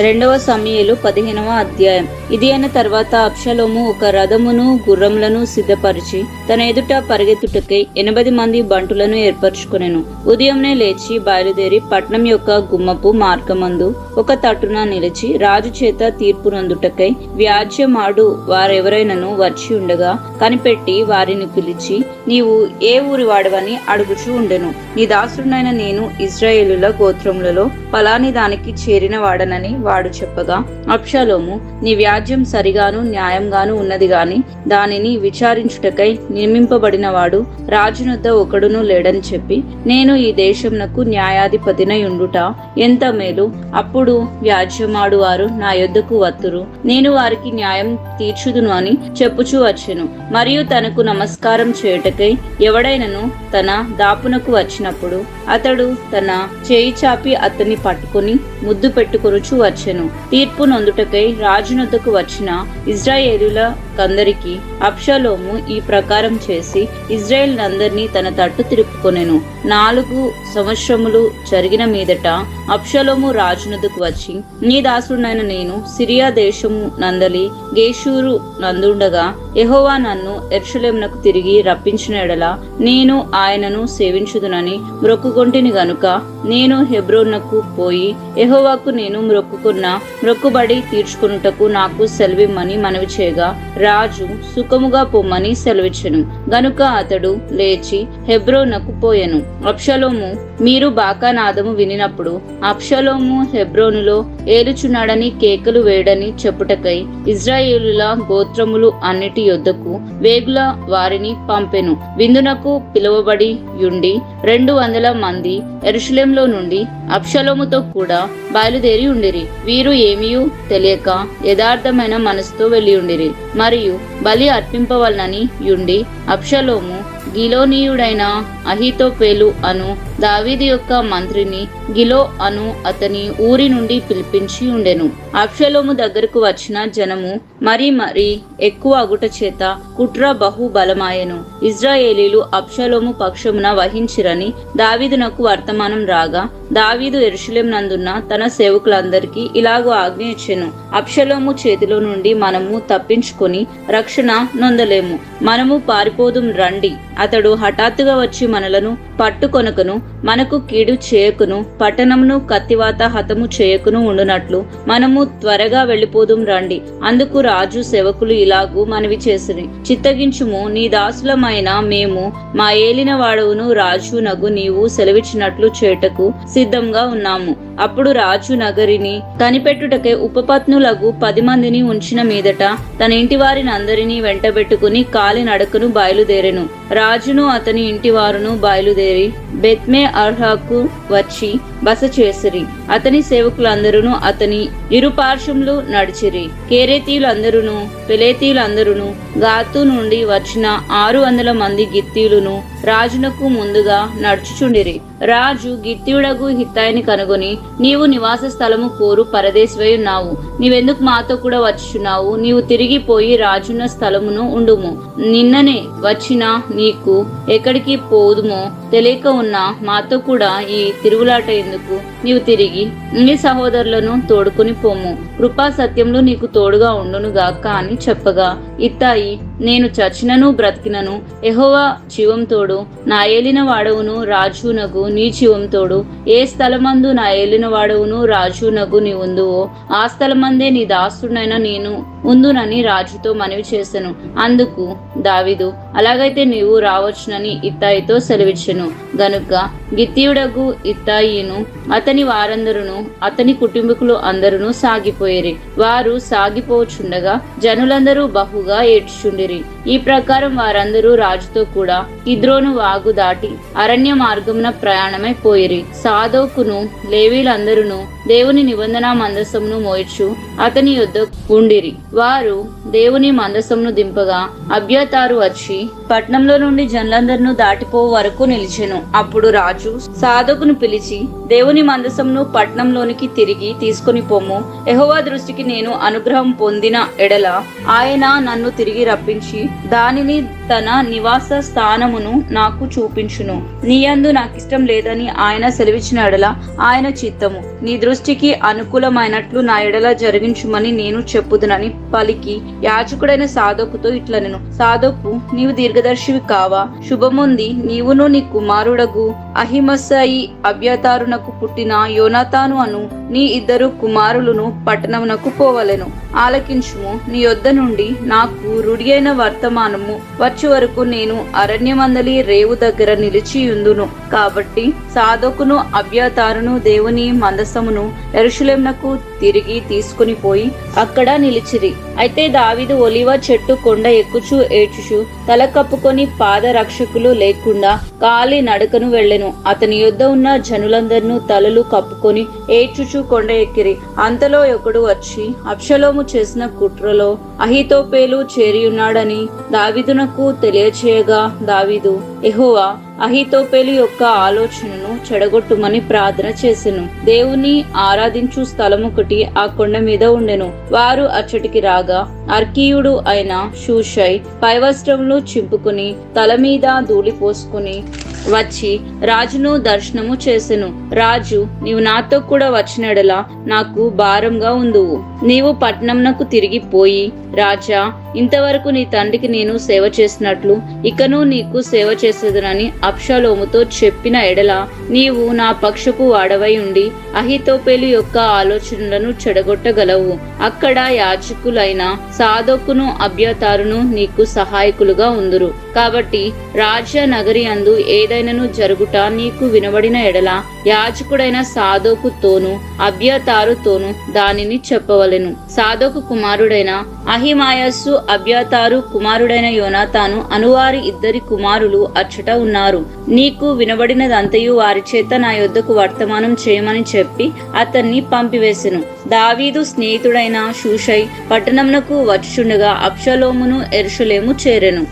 2వ సమూయేలు 15వ అధ్యాయం. ఇది అయిన తర్వాత అబ్షలోము ఒక రథమును గుర్రములను సిద్ధపరిచి తన ఎదుట పరిగెత్తుటకై 80 మంది బంటులను ఏర్పరచుకొనెను. ఉదయంనే లేచి బయలుదేరి పట్నం యొక్క గుమ్మపు మార్గమందు ఒక తట్టున నిలిచి రాజు చేత తీర్పు నొందుటకై వ్యాజ్యమాడు వారెవరైనను వచ్చి ఉండగా కనిపెట్టి వారిని పిలిచి, నీవు ఏ ఊరి వాడవని అడుగుచూ ఉండెను. నీ దాసుడైన నేను ఇశ్రాయేలుల గోత్రములలో ఫలాని దానికి చేరిన వాడనని వాడు చెప్పగా అబ్షలోము, నీ రాజ్యం సరిగాను న్యాయంగాను ఉన్నది గాని దానిని విచారించుటకై నియమింపబడిన వాడు రాజునొద్ద ఒకడును లేడని చెప్పి నేను ఈ దేశంనకు న్యాయాధిపతినై ఉండుట ఎంత మేలు. అప్పుడు వ్యాజ్యమాడు వారు నా యొద్దకు వత్తురు, నేను వారికి న్యాయం తీర్చుదును అని చెప్పుచూ వచ్చెను. మరియు తనకు నమస్కారం చేయుటకై ఎవడైనను తన దాపునకు వచ్చినప్పుడు అతడు తన చేయి చాపి అతన్ని పట్టుకుని ముద్దు పెట్టుకొనుచు వచ్చెను. తీర్పు నొందుటకై రాజునొద్దకు వచ్చిన ఇజ్రాయేలుల కందరికి అబ్షలోము ఈ ప్రకారం చేసి ఇజ్రాయేలునందరినీ తన తట్టు తిరుపుకొనెను. 4 సంవత్సరములు జరిగిన మీదట అబ్షలోము రాజునొద్దకు వచ్చి, నీ దాసుడైన నేను సిరియా దేశము నందలి గేషూరు నందుండగా యెహోవా నన్ను యెరూషలేమునకు తిరిగి రప్పించిన ఎడల నేను ఆయనను సేవించుదునని మ్రొక్కుకొంటిని గనుక నేను హెబ్రోనుకు పోయి యెహోవాకు నేను మ్రొక్కుకున్న మ్రొక్కుబడి తీర్చుకొనుటకు నాకు సెలవిమ్మని మనవి చేయగా రాజు సుఖముగా పొమ్మని సెలవిచ్చెను. గనుక అతడు లేచి హెబ్రోనుకు పోయెను. అబ్షలోము మీరు బాకానాదము వినినప్పుడు అబ్షలోము హెబ్రోనులో ఏలుచున్నాడని కేకలు వేయడని చెప్పుటకై ఇజ్రాయేలుల గోత్రములు అన్నిటి యొద్దకు వేగుల వారిని పంపెను. విందునకు పిలువబడి యుండి 200 మంది యెరూషలేములో నుండి అబ్షలోముతో కూడా బయలుదేరి ఉండిరి. వీరు ఏమీయూ తెలియక యథార్థమైన మనసుతో వెళ్ళి ఉండిరి. మరియు బలి అర్పింపవలనని యుండి అబ్షలోము గిలోనీయుడైన అహీతోపేలు అను దావీదు యొక్క మంత్రిని గిలో అను అతని ఊరి నుండి పిలిపించి ఉండెను. అబ్షలోము దగ్గరకు వచ్చిన జనము మరీ ఎక్కువ అగుట చేత కుట్ర బహు బలమాయెను. ఇజ్రాయేలీలు అబ్షలోము పక్షమున వహించిరని దావీదునకు వర్తమానం రాగా దావీదు యెరూషలేము నందున్న తన సేవకులందరికీ ఇలాగూ ఆజ్ఞ ఇచ్చెను, అబ్షలోము చేతిలో నుండి మనము తప్పించుకొని రక్షణ నొందలేము. మనము పారిపోదుం రండి. అతడు హఠాత్తుగా వచ్చి మనలను పట్టుకొనకను మనకు కీడు చేయకును పట్టణమును కత్తివాత హతము చేయకును ఉండునట్లు మనము త్వరగా వెళ్ళిపోదుం రండి. అందుకు రాజు సేవకులు ఇలాగూ మనవి చేసిరి, చిత్తగించుము, నీ దాసులమైన మేము మా ఏలిన వాడవును రాజునగు నీవు సెలవిచ్చినట్లు చేయుటకు సిద్ధంగా ఉన్నాము. అప్పుడు రాజు నగరిని కనిపెట్టుటకై ఉపపత్నులకు 10 మందిని ఉంచిన మీదట తన ఇంటి వారిని అందరినీ వెంటబెట్టుకుని కాలి నడకను బయలుదేరెను. రాజును అతని ఇంటి వారును బయలుదేరి బెత్మే అర్హాకు వచ్చి బస చేసిరి. అతని సేవకులందరూ అతని ఇరుపార్శ్వములు నడిచిరి. కేరేతీయులందరూ పెలేతీయులందరూ గాతు నుండి వచ్చిన 600 మంది గిత్తీయులను రాజునకు ముందుగా నడుచుచుండిరి. రాజు గిత్తీయుడగు హిత్తాయిని కనుగొని, నీవు నివాస స్థలము కోరు పరదేశివై ఉన్నావు, నీవెందుకు మాతో కూడా వచ్చుచున్నావు? నీవు తిరిగిపోయి రాజున్న స్థలమును ఉండుము. నిన్ననే వచ్చిన నీకు ఎక్కడికి పోదుమో తెలియక ఉన్నా మాతో కూడా ఈ తిరుగులాట ఎందుకు? నీవు తిరిగి నీ సహోదరులను తోడుకుని పోము, కృపా సత్యములు నీకు తోడుగా ఉండును గాక అని చెప్పగా, ఇత్తాయి, నేను చచ్చినను బ్రతికినను యెహోవా జీవం తోడు, నా ఏలిన వాడవును రాజునగు నీ జీవం తోడు. ఏ స్థలమందు నా ఏలిన వాడవును రాజునగు నీ ఉందువో ఆ స్థలమందే నీ దాసుడైన నేను ఉందునని రాజుతో మనవి చేసెను. అందుకు దావీదు, అలాగైతే నీవు రావచ్చునని ఇత్తాయితో సెలవిచ్చెను. గనుక గిత్తీయుడగు ఇత్తాయిను అతని వారందరూ అతని కుటుంబీకులు అందరూ సాగిపోయిరి. వారు సాగిపోచుండగా జనులందరూ బహుగా ఏడ్చుచుండిరి. ఈ ప్రకారం వారందరూ రాజుతో కూడా కిద్రోను వాగు దాటి అరణ్య మార్గమున ప్రయాణమై పోయిరి. సాదోకును లేవీలందరూ దేవుని నిబంధన మందసమును మోయిచు అతని యొద్ద ఉండిరి. వారు దేవుని మందసమును దింపగా అబ్యాతారు వచ్చి పట్నంలో నుండి జనులందరూ దాటిపో వరకు నిలిచెను. అప్పుడు రాజు సాదోకును పిలిచి, దేవుని మందసమును పట్నంలోనికి తిరిగి తీసుకొని పొమ్ము. యెహోవా దృష్టికి నేను అనుగ్రహం పొందిన ఎడల ఆయన నన్ను తిరిగి రప్పించి దానిని తన నివాస స్థానమును నాకు చూపించును. నీయందు నాకిష్టం లేదని ఆయన సెలవిచ్చిన ఎడల ఆయన చిత్తము నీ దృష్టికి అనుకూలమైనట్లు నా ఎడల జరిగించుమని నేను చెప్పుదునని పలికి యాజకుడైన సాదోకుతో ఇట్లనెను, సాదోకు, నీవు దీర్ఘదర్శివి కావా? శుభముంది, నీవును నీ కుమారుడగు అహిమస్సాయి అబ్యాతారునకు పుట్టిన యోనాతాను అను నీ ఇద్దరు కుమారులను పట్టణమునకు పోవలెను. ఆలకించుము. నీ యొద్ద నుండి నాకు రుడి అయిన వర్తమానము వచ్చే వరకు నేను అరణ్యమందలి రేవు దగ్గర నిలిచియుందును. కాబట్టి సాదోకును అబ్యాతారును దేవుని మందసమును యెరూషలేమునకు తిరిగి తీసుకుని పోయి అక్కడ నిలిచిరి. అయితే దావీదు ఒలీవ చెట్టు కొండ ఎక్కుచూ ఏడ్చుచు తల కప్పుకొని పాదరక్షకులు లేకుండా కాలి నడకను వెళ్ళెను. అతని యొద్ద ఉన్న జనులందరినూ తలలు కప్పుకొని ఏడ్చుచు కొండ ఎక్కిరి. అంతలో ఒకడు వచ్చి అబ్షలోము చేసిన కుట్రలో అహీతోపేలు చేరియున్నాడని దావీదునకు తెలియచేయగా దావీదు యెహోవా అహీతోపేలు యొక్క ఆలోచనను చెడగొట్టుమని ప్రార్థన చేసెను. దేవుని ఆరాధించు స్థలమొకటి ఆ కొండ మీద ఉండెను. వారు అచ్చటికి రాగా అర్కీయుడు అయిన షూషై పైవస్త్రములు చింపుకుని తల మీద ధూళి పోసుకుని వచ్చి రాజును దర్శనము చేసెను. రాజు, నీవు నాతో కూడా వచ్చినడలా నాకు భారంగా ఉందువు. నీవు పట్నంనకు తిరిగి పోయి, రాజా, ఇంతవరకు నీ తండ్రికి నేను సేవ చేసినట్లు ఇకను నీకు సేవ చేసేదనని అబ్షాలోముతో చెప్పిన ఎడల నీవు నా పక్షపు వాడవై ఉండి అహీతోపేలు యొక్క ఆలోచనలను చెడగొట్టగలవు. అక్కడ యాజకులైన సాదోకును అబ్యాతారును నీకు సహాయకులుగా ఉందురు. కాబట్టి రాజ నగరి అందు ఏదైనను జరుగుట నీకు వినబడిన ఎడల యాజకుడైన సాదోకుతోను అబ్యాతారుతోను దానిని చెప్పవలెను. సాదోకు కుమారుడైన అహిమాయస్సు అబ్యాతారు కుమారుడైన యోనాతాను అనువారి ఇద్దరి కుమారులు అచ్చట ఉన్నారు. నీకు వినబడినదంతయు వారి చేత నా యొద్దకు వర్తమానం చేయమని చెప్పి అతన్ని పంపివేసెను. దావీదు స్నేహితుడైన షూషై పట్టణంనకు వచ్చుచుండగా అబ్షలోమును యెరూషలేము చేరెను.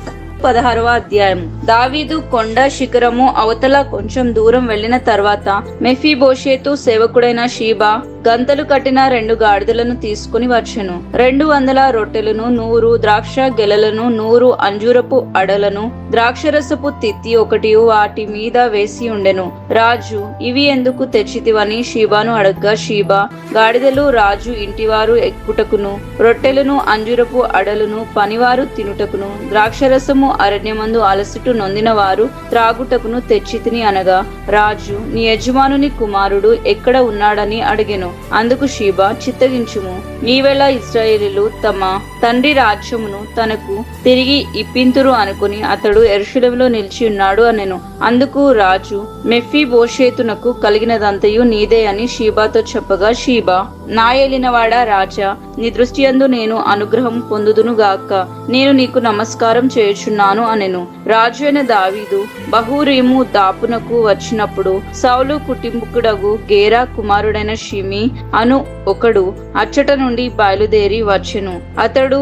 16వ అధ్యాయము. దావీదు కొండ శిఖరము అవతల కొంచెం దూరం వెళ్లిన తర్వాత మెఫీబోషేతు సేవకుడైన షీబా గంతలు కట్టిన 2 గాడిదలను తీసుకుని వచ్చెను. 200 రొట్టెలను, 100 ద్రాక్ష గెలలను, 100 అంజూరపు అడలను, ద్రాక్షరసపు తిత్తి ఒకటి వాటి మీద వేసి ఉండెను. రాజు, ఇవి ఎందుకు తెచ్చితివని షీబాను అడగ్గా షీబా, గాడిదలు రాజు ఇంటివారు ఎక్కుటకును, రొట్టెలను అంజూరపు అడలను పనివారు తినుటకును, ద్రాక్షరసము అరణ్యమందు అలసట నొందిన వారు త్రాగుటకును తెచ్చితిని అనగా, రాజు, నీ యజమానుని కుమారుడు ఎక్కడ ఉన్నాడని అడిగెను. అందుకు షీబా, చిత్తగించుము, ఈవేళ ఇశ్రాయేలీయులు తమ తండ్రి రాజ్యమును తనకు తిరిగి ఇప్పింతురు అనుకుని అతడు యెరూషలేములో నిలిచి ఉన్నాడు అనెను. అందుకు రాజు, మెఫీబోషేతునకు కలిగినదంతయు నీదే అని షీబాతో చెప్పగా షీబా, నా ఏలినవాడా రాజా, నీ దృష్టి యందు నేను అనుగ్రహం పొందుదును గాక, నేను నీకు నమస్కారం చేయుచున్నాను అనెను. రాజు అయిన దావీదు బహూరీము దాపునకు వచ్చినప్పుడు సౌలు కుటుంబకుడగు గేరా కుమారుడైన షిమి అను ఒకడు అచ్చట నుండి బయలుదేరి వచ్చెను. అతడు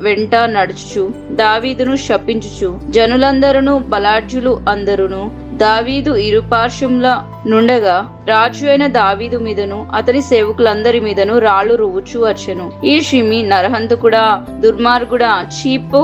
వెంట నడుచుచు దావీదును శపించుచు జనులందరూ బలాఢ్యులు అందరును దావీదు ఇరుపార్శ్వముల నుండగా రాజు అయిన దావీదు మీదను అతని సేవకులందరి మీదను రాళ్లు రువ్వుచూ వచ్చెను. ఈ షిమి, నరహంతకుడా, దుర్మార్గుడా, చీపో,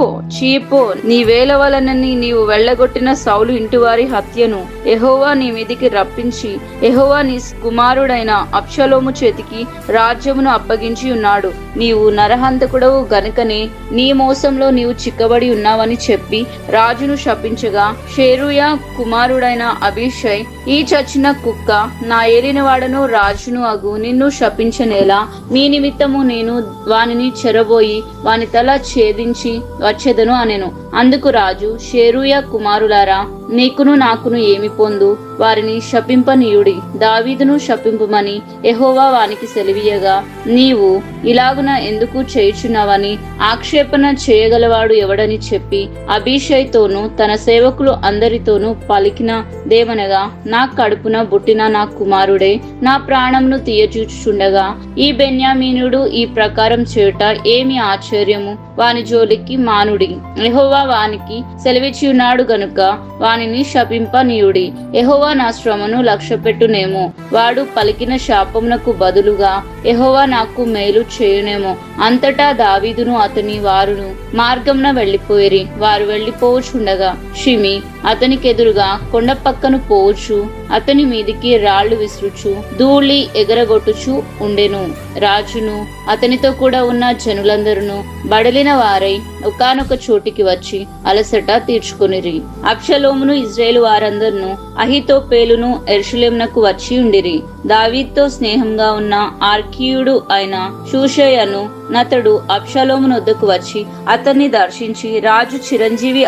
నీ వేల వలనని నీవు వెళ్ళగొట్టిన సౌలు ఇంటివారి హత్యను యెహోవా నీ మీదికి రప్పించి యెహోవా నీ కుమారుడైన అబ్షలోము చేతికి రాజ్యమును అప్పగించి ఉన్నాడు. నీవు నరహంతకుడవు గనుకనే నీ మోసంలో నీవు చిక్కబడి ఉన్నావని చెప్పి రాజును శపించగా, షేరుయా కుమారుడైన అబీషై, ఈ చచ్చిన కుక్క నా ఏలినవాడను రాజును అగు నిన్ను శపించనేలా, మీ నిమిత్తము నేను వానిని చెరబోయి వాని తల ఛేదించి వచ్చేదను అనెను. అందుకు రాజు, షేరుయా కుమారులారా, నీకును నాకును ఏమి పొందు, వారిని శపింపనీయుడి. దావీదును శపింపమని యెహోవా వానికి సెలవీయగా, నీవు ఇలాగున ఎందుకు చేయుచున్నావని ఆక్షేపణ చేయగలవాడు ఎవడని చెప్పి అబీషైతోనూ తన సేవకులు అందరితోనూ పలికిన దేవనగా, నా కడుపున పుట్టిన నా కుమారుడే నా ప్రాణమును తీయచూచుచుండగా ఈ బెన్యామీనుడు ఈ ప్రకారం చేయుట ఏమి ఆశ్చర్యము, వాని జోలికి మానుడి. యెహోవా వానికి సెలవిచ్చి ఉన్నాడు గనుక వానిని శపింపనీయుడి. యెహోవా నా శ్రమను లక్ష్యపెట్టునేమో, వాడు పలికిన శాపమునకు బదులుగా యెహోవా నాకు మేలు చేయునేమో. అంతటా దావీదును అతని వారును మార్గంన వెళ్లిపోయిరి. వారు వెళ్లిపోవచుండగా షిమి అతనికెదురుగా కొండ పక్కను పోవచ్చు అతని మీదికి రాళ్ల రాళ్లు విసురుచు ధూళి ఎగరగొట్టుచు ఉండెను. రాజును అతనితో కూడా ఉన్న జనులందరూ బడలిన వారై ఒకానొక చోటికి వచ్చి అలసట తీర్చుకొనిరి. అబ్షలోమును ఇజ్రాయేలు వారందరూ అహీతోపేలును యెరూషలేమునకు వచ్చి ఉండిరి. దావీదుతో స్నేహంగా ఉన్న ఆర్కీయుడు అయిన షూషయను నతడు అబ్షలోము నొద్దకు వచ్చి అతన్ని దర్శించి రాజు చిరంజీవి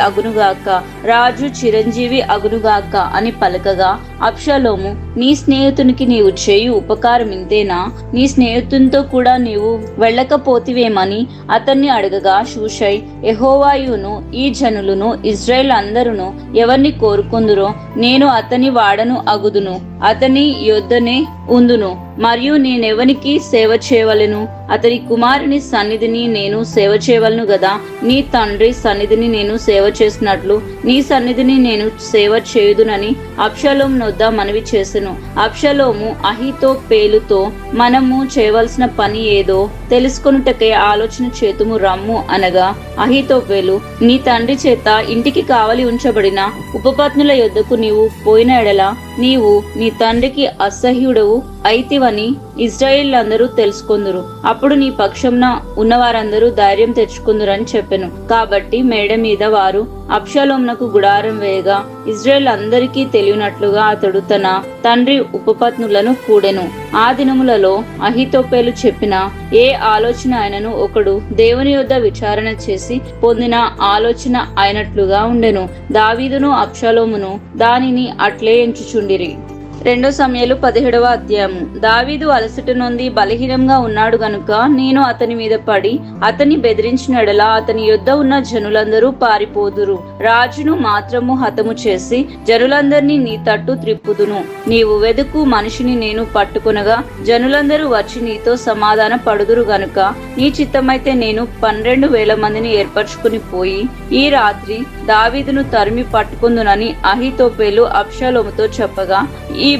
అగునుగాక అని పలకగా, అబ్షలోము, నీ స్నేహితునికి నీవు చేయు ఉపకారం ఇంతేనా? నీ స్నేహితునితో కూడా నీవు వెళ్ళకపోతివేమని అతన్ని అడగగా, షూషై, యెహోవాయును ఈ జనులను ఇజ్రాయేల్ అందరును ఎవరిని కోరుకొందురో నేను అతని వాడను అగుదును, అతని యొద్దనే ఉందును, మరియు నేనెవనికి సేవ చేయవలెను? అతని కుమారుని సన్నిధిని నేను సేవ చేయవలను గదా. నీ తండ్రి సన్నిధిని నేను సేవ చేసినట్లు నీ సన్నిధిని నేను సేవ చేయుదునని అబ్షలోము నొద్ద మనవి చేసెను. అబ్షలోము అహీతోపేలుతో, మనము చేయవలసిన పని ఏదో తెలుసుకొనుటకై ఆలోచన చేతుము రమ్ము అనగా, అహీతోపేలు, నీ తండ్రి చేత ఇంటికి కావలి ఉంచబడిన ఉపపత్నుల యొద్దకు నీవు పోయిన ఎడల నీవు నీ తండ్రికి అసహ్యుడవు అయితివని ఇజ్రాయేళ్లందరూ తెలుసుకొందురు. అప్పుడు నీ పక్షంన ఉన్నవారందరూ ధైర్యం తెచ్చుకుందురని చెప్పెను. కాబట్టి మేడ మీద వారు అబ్షలోమునకు గుడారం వేయగా ఇజ్రాయేల్ అందరికీ తెలియనట్లుగా అతడు తన తండ్రి ఉపపత్నులను కూడెను. ఆ దినములలో అహీతోపేలు చెప్పిన ఏ ఆలోచన అయినను ఒకడు దేవుని యొద్ద విచారణ చేసి పొందిన ఆలోచన అయినట్లుగా ఉండెను. దావీదును అబ్షలోమును దానిని అట్లే ఎంచుచుండిరి. 2 సమూయేలు 17వ అధ్యాయము. దావీదు అలసట నొంది బలహీనంగా ఉన్నాడు గనుక నేను అతని మీద పడి అతన్ని బెదిరించినడలా అతని యొద్ద ఉన్న జనులందరూ పారిపోదురు. రాజును మాత్రము హతము చేసి జనులందరినీ నీ తట్టు త్రిప్పుదును. నీవు వెదుకు మనిషిని నేను పట్టుకొనగా జనులందరూ వచ్చి నీతో సమాధాన పడుదురు గనుక నీ చిత్తమైతే నేను 12,000 మందిని ఏర్పరచుకుని పోయి ఈ రాత్రి దావీదును తరిమి పట్టుకుందునని అహీతోపేలు అబ్షలోముతో చెప్పగా, ఈ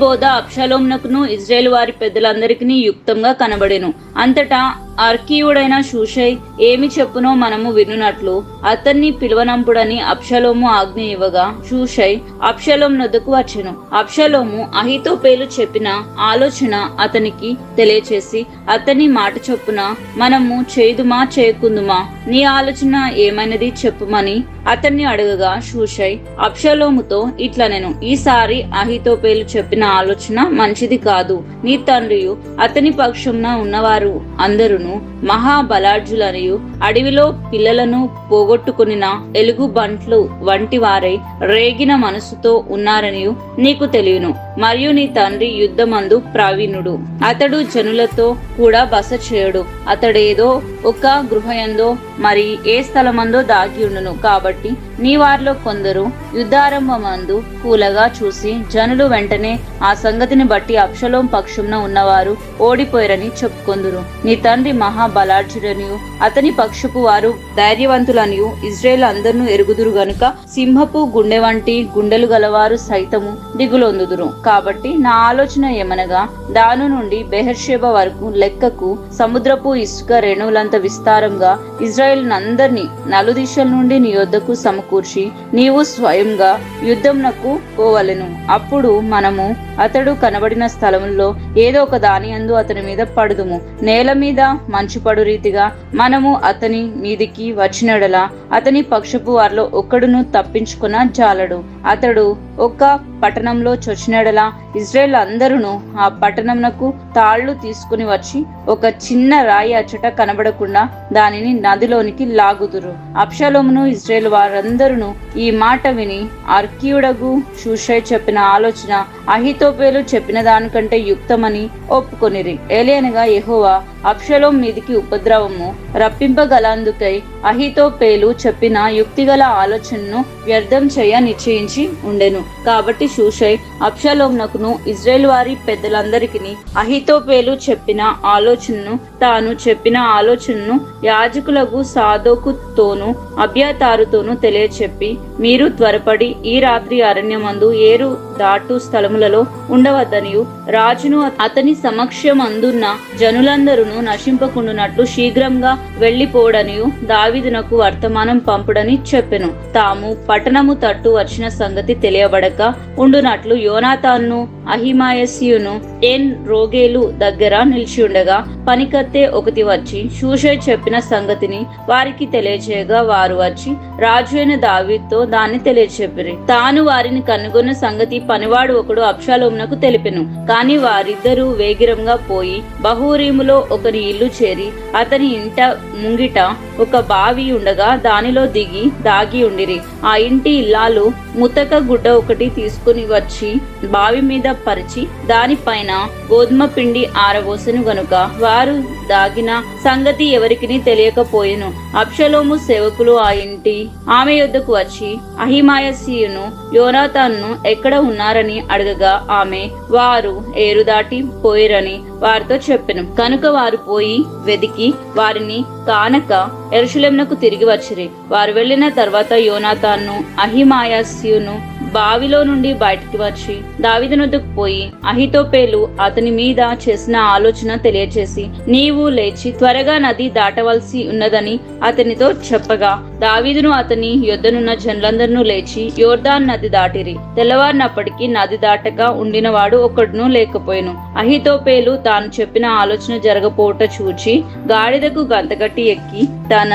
బోధ అబ్షలోమునకును ఇజ్రాయేలు వారి పెద్దలందరికీ యుక్తంగా కనబడెను. అంతటా అర్కీయుడైన షూషై ఏమి చెప్పునో మనము వినున్నట్లు అతన్ని పిలువనంపుడని అబ్షలోము ఆజ్ఞ ఇవ్వగా, షూషై అబ్షలోము నొద్దకు వచ్చెను. అబ్షలోము అహీతోపేలు చెప్పిన ఆలోచన అతనికి తెలియచేసి అతని మాట చొప్పున మనము చేయుదుమా చేయకుందుమా, నీ ఆలోచన ఏమైనది చెప్పుమని అతన్ని అడగగా, షూషై అబ్షలోముతో ఇట్లనెను, ఈసారి అహీతోపేలు చెప్పిన ఆలోచన మంచిది కాదు. నీ తండ్రియు అతని పక్షంన ఉన్నవారు అందరును మహాబలాఢ్యులనియు అడవిలో పిల్లలను పోగొట్టుకునిన ఎలుగు బంట్లు వంటి వారై రేగిన మనసుతో ఉన్నారనియు నీకు తెలియను. మరియు నీ తండ్రి యుద్ధమందు ప్రావీణుడు, అతడు జనులతో కూడా బస చేయడు. అతడేదో ఒక గృహయందో మరి ఏ స్థలమందో దాగి ఉండును. కాబట్టి నీ వారిలో కొందరు యుద్ధారంభమందు కూలగా చూసి జనులు వెంటనే ఆ సంగతిని బట్టి అబ్షలోము పక్షంన ఉన్నవారు ఓడిపోయారని చెప్పుకొందురు. నీ తండ్రి మహాబలాఢ్యుడనియు అతని పక్షపు వారు ధైర్యవంతులనియు ఇజ్రాయేల్ అందరినూ ఎరుగుదురు గనుక సింహపు గుండె వంటి గుండెలు గలవారు సైతము దిగులొందుదురు. కాబట్టి నా ఆలోచన ఏమనగా, దాను నుండి బెహర్షెబ వరకు లెక్కకు సముద్రపు ఇసుక రేణువులంత విస్తారంగా ఇజ్రాయేల్ నందరినీ నలుదిశల నుండి నీ యొద్దకు సమకూర్చి నీవు స్వయంగా యుద్ధంనకు పోవలెను. అప్పుడు మనము అతడు కనబడిన స్థలముల్లో ఏదో ఒక దాని యందు అతని మీద పడుదుము. నేల మీద మంచుపడు రీతిగా మనము అతని మీదికి వచ్చినడలా అతని పక్షపు వారిలో ఒక్కడును తప్పించుకున్న జాలడు. అతడు ఒక పట్టణంలో చొచ్చినడలా ఇజ్రాయేల్ అందరూ ఆ పట్టణంనకు తాళ్లు తీసుకుని వచ్చి ఒక చిన్న రాయి అచ్చట కనబడకుండా దానిని నదిలోనికి లాగుదురు. అబ్షలోమును ఇజ్రాయేల్ వారందరూ ఈ మాట విని అర్కీయుడగు షూషై చెప్పిన ఆలోచన అహీతోపేలు చెప్పిన దానికంటే యుక్తమని ఒప్పుకొనిరి. ఏలయనగా యెహోవా అబ్షలోము మీదికి ఉపద్రవము రప్పింపగలందుకై అహీతోపేలు చెప్పిన యుక్తిగల ఆలోచనను వ్యర్థం చేయ నిశ్చయించి ఉండెను. కాబట్టి షూషై అబ్షలోమునకును ఇజ్రాయేల్ వారి పెద్దలందరికీ అహీతోపేలు చెప్పిన ఆలోచనను తాను చెప్పిన ఆలోచనను యాజకులకు సాదోకుతోనూ అబ్యాతారుతోనూ తెలియచెప్పి, మీరు త్వరపడి ఈ రాత్రి అరణ్యమందు ఏరు దాటు స్థలములలో ఉండవద్దనియు రాజును అతని సమక్షమందున్న జనులందరూ నశింపకుండునట్లు శీఘ్రంగా వెళ్లిపోడనియు దావీదునకు వర్తమానం పంపుడని చెప్పెను. తాము పట్టణము తట్టు వచ్చిన సంగతి తెలియబడక ఉండునట్లు యోనాతాను అహిమాయస్యును ఎన్ రోగేలు దగ్గర నిలిచి ఉండగా పనికత్తె ఒకటి వచ్చి షూషై చెప్పిన సంగతిని వారికి తెలియజేయగా వారు వచ్చి రాజు అయిన దావీదుతో దాన్ని తెలియచెప్పిరి. తాను వారిని కనుగొన్న సంగతి పనివాడు ఒకడు అబ్షాలోమునకు తెలిపెను. కాని వారిద్దరూ వేగిరంగా పోయి బహూరీములో ఒకరి ఇల్లు చేరి అతని ఇంట ముంగిట ఒక బావి ఉండగా దానిలో దిగి దాగి ఉండిరి. ఆ ఇంటి ఇల్లాలు ముతక గుడ్డ ఒకటి తీసుకుని వచ్చి బావి మీద పరిచి దానిపైన గోధుమ పిండి ఆరబోసెను గనుక వారు దాగిన సంగతి ఎవరికిని తెలియకపోయెను. అబ్షలోము సేవకులు ఆ ఇంటి ఆమె యొద్దకు వచ్చి అహిమాయస్యును యోనాతానును ఎక్కడ ఉన్నారని అడగగా ఆమె వారు ఏరు దాటి పోయిరని వారితో చెప్పెను. కనుక వారు పోయి వెదికి వారిని కానక యెరూషలేమునకు తిరిగి వచ్చిరి. వారు వెళ్లిన తర్వాత యోనాతాను అహిమాయస్యును బావిలో నుండి బయటికి వచ్చి దావీదునొద్దకు పోయి అహీతోపెలు అతని మీద చేసిన ఆలోచన తెలియచేసి నీవు లేచి త్వరగా నది దాటవలసి ఉన్నదని అతనితో చెప్పగా దావీదును అతని యొద్దనున్న జనులందరూ లేచి యోర్దాన్ నది దాటిరి. తెల్లవారినప్పటికీ నది దాటక ఉండినవాడు ఒక్కడునూ లేకపోయెను. అహీతోపెలు తాను చెప్పిన ఆలోచన జరగపోవట చూచి గాడిదకు గంతకట్టి ఎక్కి తన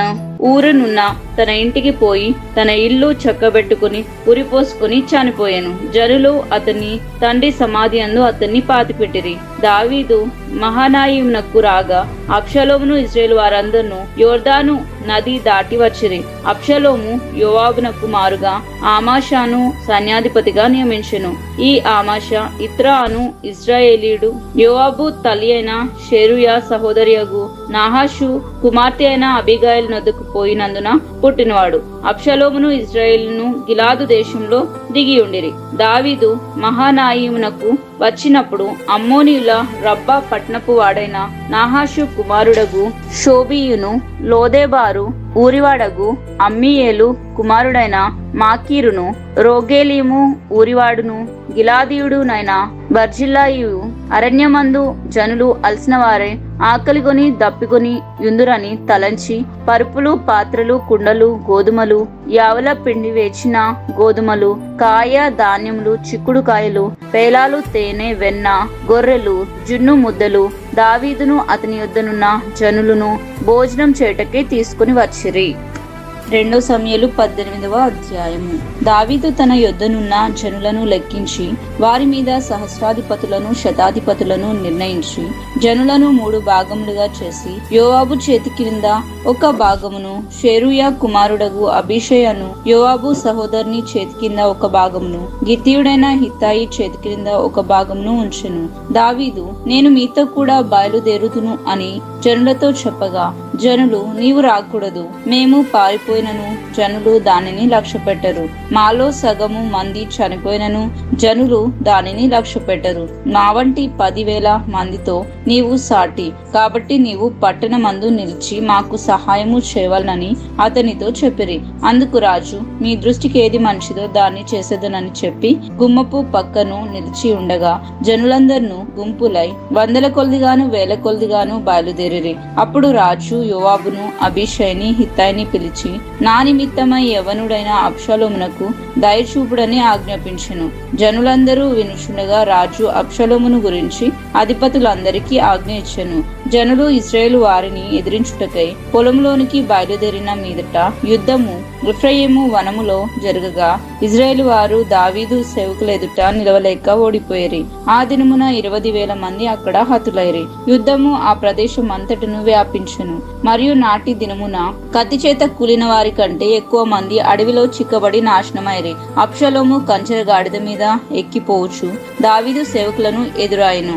ఊరునున్న తన ఇంటికి పోయి తన ఇల్లు చక్కబెట్టుకుని ఉరిపోసుకుని చనిపోయాను. జనులు అతని తండ్రి సమాధి అందు అతన్ని పాతిపెట్టిరి. దావీదు మహానాయిమునకు రాగా అబ్షలోమును ఇశ్రాయేలు వారందరూ యోర్దాను నది దాటి వచ్చిరి. అబ్షలోము యోవాబునకు మారుగా ఆమాషాను సైన్యాధిపతిగా నియమించెను. ఈ ఆమాష ఇత్రాను ఇశ్రాయేలీయుడు యోవాబు తల్లి అయిన షెరూయా సహోదరియగు నాహాషు కుమార్తె అయిన అబీగయల్ నొద్దకు పోయినందున పుట్టినవాడు. అబ్షలోమును ఇశ్రాయేలును గిలాదు దేశంలో దిగి ఉండిరి. దావీదు మహానాయిమునకు వచ్చినప్పుడు అమ్మోనీయుల రబ్బా పట్టణపు వాడైన నాహాషు కుమారుడగు షోబీయును లోదెబారు ఊరివాడగు అమ్మీయేలు కుమారుడైన మాకీరును రోగేలీము ఊరివాడును గిలాదీయుడునైన బర్జిల్లాయు అరణ్యమందు జనులు అలసిన వారే ఆకలిగొని దప్పికొని యుందురని తలంచి పరుపులు పాత్రలు కుండలు గోధుమలు యావల పిండి వేచిన గోధుమలు కాయ ధాన్యములు చిక్కుడు కాయలు పేలాలు తేనె వెన్న గొర్రెలు జున్ను ముద్దలు దావీదును అతని యొద్దనున్న జనులను భోజనం చేటకే తీసుకుని వచ్చిరి. 2 సమూయేలు 18వ అధ్యాయము. దావీదు తన యొద్దనున్న జనులను లెక్కించి వారి మీద సహస్రాధిపతులను శతాధిపతులను నిర్ణయించి జనులను 3 భాగములుగా చేసి యోవాబు చేతి క్రింద ఒక భాగమును షెరూయా కుమారుడగు అబీషయను యోవాబు సహోదరుని చేతి కింద ఒక భాగమును గిత్తీయుడైన హిత్తాయి చేతి క్రింద ఒక భాగమును ఉంచెను. దావీదు నేను మీతో కూడా బయలుదేరుదును అని జనులతో చెప్పగా జనులు నీవు రాకూడదు, మేము పారిపోయినను జనులు దానిని లక్ష్యపెట్టరు. మాలో సగము మంది చనిపోయినను జనులు దానిని లక్ష్యపెట్టరు. మా వంటి 10,000 మందితో నీవు సాటి, కాబట్టి నీవు పట్టణమందు నిలిచి మాకు సహాయము చేయవలనని అతనితో చెప్పిరి. అందుకు రాజు మీ దృష్టికి ఏది మంచిదో దాన్ని చేసేదనని చెప్పి గుమ్మపు పక్కను నిలిచి ఉండగా జనులందరూ గుంపులై 100 కొలదిగాను 1000 కొలదిగాను బయలుదేరిరి. అప్పుడు రాజు యోవాబును అబీషైని హిత్తాయిని పిలిచి నా నిమిత్తమై యవనుడైన అబ్షలోమునకు దయచూపుడని ఆజ్ఞాపించెను. జనులందరూ వినుచుండగా రాజు అబ్షలోమును గురించి అధిపతులందరికీ ఆజ్ఞ ఇచ్చెను. జనులు ఇశ్రాయేలు వారిని ఎదిరించుటకై పొలంలోనికి బయలుదేరిన మీదట యుద్ధము ఎఫ్రాయిము వనములో జరగగా ఇశ్రాయేలు వారు దావీదు సేవకుల ఎదుట నిలవలేక ఓడిపోయిరి. ఆ దినమున 20,000 మంది అక్కడ హతులైరి. యుద్ధము ఆ ప్రదేశం అంతటను వ్యాపించెను. మరియు నాటి దినమున కత్తి చేత కూలిన వారి కంటే ఎక్కువ మంది అడవిలో చిక్కబడి నాశనమైరి. అబ్షలోము కంచెర గాడిద మీద ఎక్కిపోవచ్చు దావీదు సేవకులను ఎదురాయను.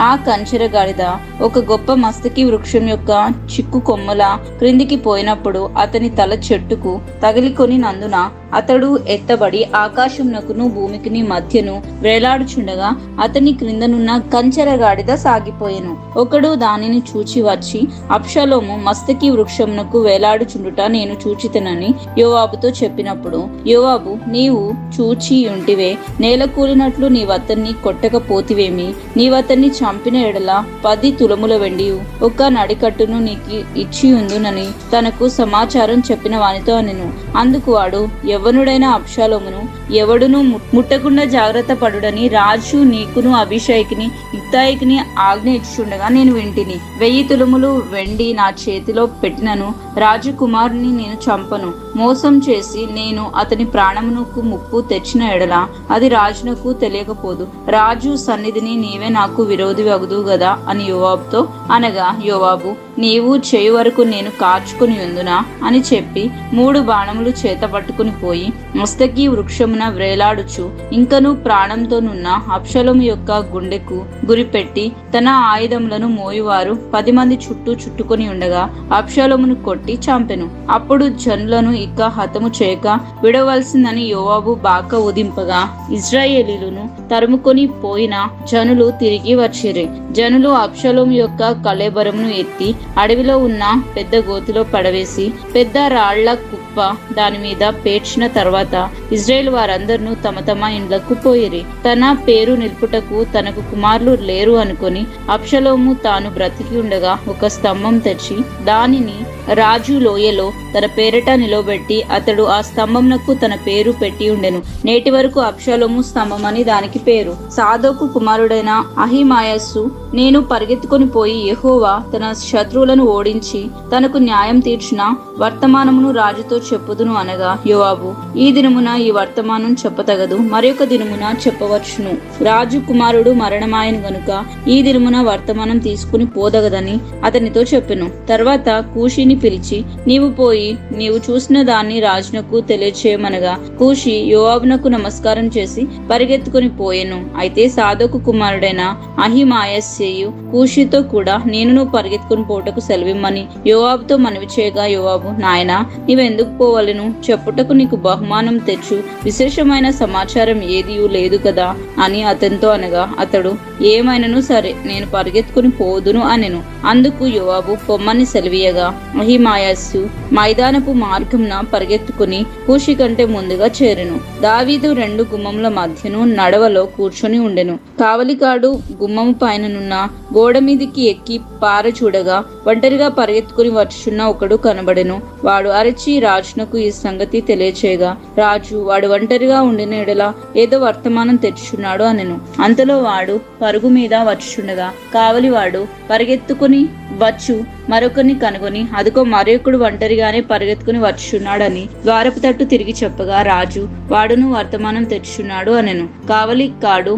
ఆ కంచెర గాడిద ఒక గొప్ప మస్తకి వృక్షం యొక్క చిక్కు కొమ్మల క్రిందికి పోయినప్పుడు అతని తల చెట్టుకు తగిలికొని నందున అతడు ఎత్తబడి ఆకాశమునకును భూమికిని మధ్యను వేలాడుచుండగా అతని క్రిందనున్న కంచెర గాడిద సాగిపోయెను. ఒకడు దానిని చూచి వచ్చి అబ్షలోము మస్తకి వృక్షమునకు వేలాడుచుండుట నేను చూచితనని యోవాబుతో చెప్పినప్పుడు యోవాబు నీవు చూచి ఉంటివే, నేల కూలినట్లు నీవతన్ని కొట్టకపోతివేమి? నీవతన్ని చంపిన ఎడల 10 తులముల వెండియు ఒక నడికట్టును నీకు ఇచ్చి ఉందునని తనకు సమాచారం చెప్పిన వానితో అనెను. అందుకు వాడు యవ్వనుడైన అబ్షాలోమును ఎవడును ముట్టకుండా జాగ్రత్త పడుడని రాజు నీకును అభిషేకిని ఇత్తాయికిని ఆజ్ఞ ఇచ్చుండగా నేను వింటిని. 1000 తులములు వెండి నా చేతిలో పెట్టినను రాజకుమారుని నేను చంపను. మోసం చేసి నేను అతని ప్రాణమునకు ముప్పు తెచ్చిన ఎడల అది రాజునకు తెలియకపోదు. రాజు సన్నిధిని నీవే నాకు విరోధి వగుదు గదా అని యోవాబుతో అనగా, యోవాబు నీవు చేయు వరకు నేను కాచుకుని ఉందునా అని చెప్పి 3 బాణములు చేత పట్టుకుని పోయి మస్తకి వృక్షమున వ్రేలాడుచు ఇంకను ప్రాణంతోనున్న అబ్షాలోము యొక్క గుండెకు గురిపెట్టి తన ఆయుధములను మోయువారు 10 మంది చుట్టూ చుట్టుకొని ఉండగా అబ్షాలోమును కొట్టి చంపెను. అప్పుడు జనులను ఇక హతము చేయక విడవలసిందని యోవాబు బాకా ఉదింపగా ఇశ్రాయేలీయులను తరుముకొని పోయిన జనులు తిరిగి వచ్చిరి. జనులు అబ్షాలోము యొక్క కళేబరమును ఎత్తి అడవిలో ఉన్న పెద్ద గోతిలో పడవేసి పెద్ద రాళ్ల కుప్ప దాని మీద పేర్చిన తర్వాత ఇజ్రాయేల్ వారందరూ తమ తమ ఇండ్లకు పోయిరి. తన పేరు నిలుపుటకు తనకు కుమారులు లేరు అనుకొని అబ్షాలోము తాను బ్రతికి ఉండగా ఒక స్తంభం తెచ్చి దానిని రాజు లోయలో తన పేరిట నిలబెట్టి అతడు ఆ స్తంభంనకు తన పేరు పెట్టి ఉండెను. నేటి వరకు అబ్షాలోము స్తంభం అని దానికి పేరు. సాదోకు కుమారుడైన అహిమాయస్సు నేను పరిగెత్తుకొని పోయి యెహోవా తన శత్రువులను ఓడించి తనకు న్యాయం తీర్చిన వర్తమానమును రాజుతో చెప్పుదును అనగా, యోవాబు ఈ దినమున ఈ వర్తమానం చెప్పతగదు, మరొక దినమున చెప్పవచ్చును. రాజు కుమారుడు మరణమాయను గనుక ఈ దినమున వర్తమానం తీసుకుని పోదగదని అతనితో చెప్పెను. తర్వాత కూషిని పిలిచి నీవు పోయి నీవు చూసిన దాన్ని రాజునకు తెలియచేయమనగా కూషి యోవాబునకు నమస్కారం చేసి పరిగెత్తుకుని పోయెను. అయితే సాదోకు కుమారుడైన అహిమాయస్సేయు కూషితో కూడా నేనును పరిగెత్తుకుని పోటకు సెలవిమ్మని యోవాబుతో మనవి చేయగా, యోవాబు నాయనా నీవెందుకు పోవలను? చెప్పుటకు నీకు బహుమానం తెచ్చు విశేషమైన సమాచారం ఏదియూ లేదు కదా అని అతనితో అనగా అతడు ఏమైనను సరే నేను పరిగెత్తుకుని పోదును అనెను. అందుకు యోవాబు పొమ్మని సెలవీయగా అహిమాయస్సు మైదానపు మార్గంన పరిగెత్తుకుని కూషి కంటే ముందుగా చేరెను. దావీదు 2 గుమ్మముల మధ్యను నడవలో కూర్చొని ఉండెను. కావలికాడు గుమ్మము పైననున్న గోడ మీదికి ఎక్కి పార చూడగా ఒంటరిగా పరిగెత్తుకుని వచ్చుచున్న ఒకడు కనబడెను. వాడు అరచి రాజునకు ఈ సంగతి తెలియచేయగా రాజు వాడు ఒంటరిగా ఉండిన ఎడల ఏదో వర్తమానం తెచ్చుచున్నాడు అనెను. అంతలో వాడు పరుగు మీద వచ్చుచుండగా కావలివాడు పరిగెత్తుకుని వచ్చు మరొకరిని కనుగొని అదిగో మరొకడు ఒంటరిగానే పరిగెత్తుకుని వచ్చుచున్నాడని ద్వారపు తట్టు తిరిగి చెప్పగా రాజు వాడును వర్తమానం తెచ్చుచున్నాడు అనెను. కావలికాడు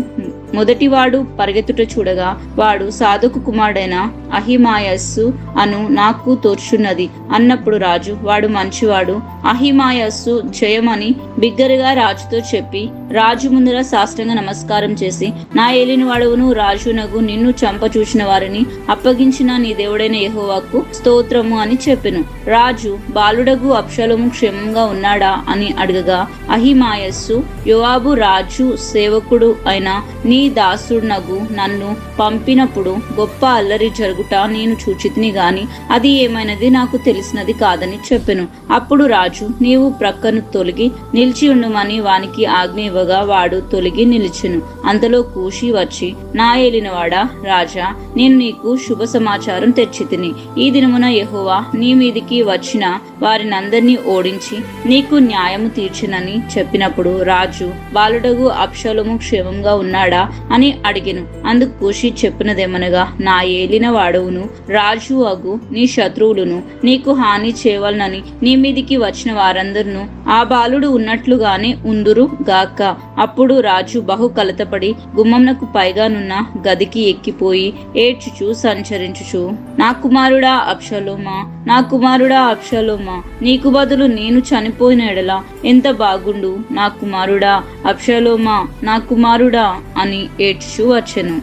మొదటివాడు పరిగెత్తుట చూడగా వాడు సాదోకు కుమారుడైన అహిమాయస్సు అను నాకు తోచున్నది అన్నప్పుడు రాజు వాడు మంచివాడు అహిమాయస్సు జయమని బిగ్గరగా రాజుతో చెప్పి రాజు ముందర సాష్టాంగ నమస్కారం చేసి నా ఏలిన వాడవును రాజునగు నిన్ను చంప చూసిన వారిని అప్పగించిన నీ దేవుడైన యెహోవాకు స్తోత్రము అని చెప్పెను. రాజు బాలుడగు అబ్షాలోము క్షేమంగా ఉన్నాడా అని అడగగా అహిమాయస్సు యోవాబు రాజు సేవకుడు అయిన నీ దాసుడునగు నన్ను పంపినప్పుడు గొప్ప అల్లరి జరుగుట నేను చూచితిని గాని అది ఏమైనది నాకు తెలిసినది కాదని చెప్పెను. అప్పుడు రాజు నీవు ప్రక్కను తొలగి నిలిచి ఉండుమని వానికి ఆజ్ఞ ఇవ్వగా వాడు తొలగి నిలిచెను. అంతలో కూషి వచ్చి నా ఏలినవాడా రాజా నేను నీకు శుభ సమాచారం తెచ్చితిని. ఈ దినమున యెహోవా నీ మీదికి వచ్చిన వారినందరినీ ఓడించి నీకు న్యాయము తీర్చునని చెప్పినప్పుడు రాజు బాలుడగు అబ్షాలోము క్షేమంగా ఉన్నాడా అని అడిగెను. అందుకు కూషి చెప్పినదేమనగా నా ఏలిన వాడవును రాజు అగు నీ శత్రువులను నీకు హాని చేయవలనని నీ మీదికి వచ్చిన వారందరూ ఆ బాలుడు ఉన్నట్లుగానే ఉందురు గాక. అప్పుడు రాజు బహు కలతపడి గుమ్మంనకు పైగానున్న గదికి ఎక్కిపోయి ఏడ్చుచు సంచరించుచు నా కుమారుడా అబ్షాలోమా నా కుమారుడా అబ్షాలోమా నీకు బదులు నేను చనిపోయిన ఎడల ఎంత బాగుండు నా కుమారుడా అబ్షాలోమా నా కుమారుడా అని ఏడ్చుచు వచ్చెను.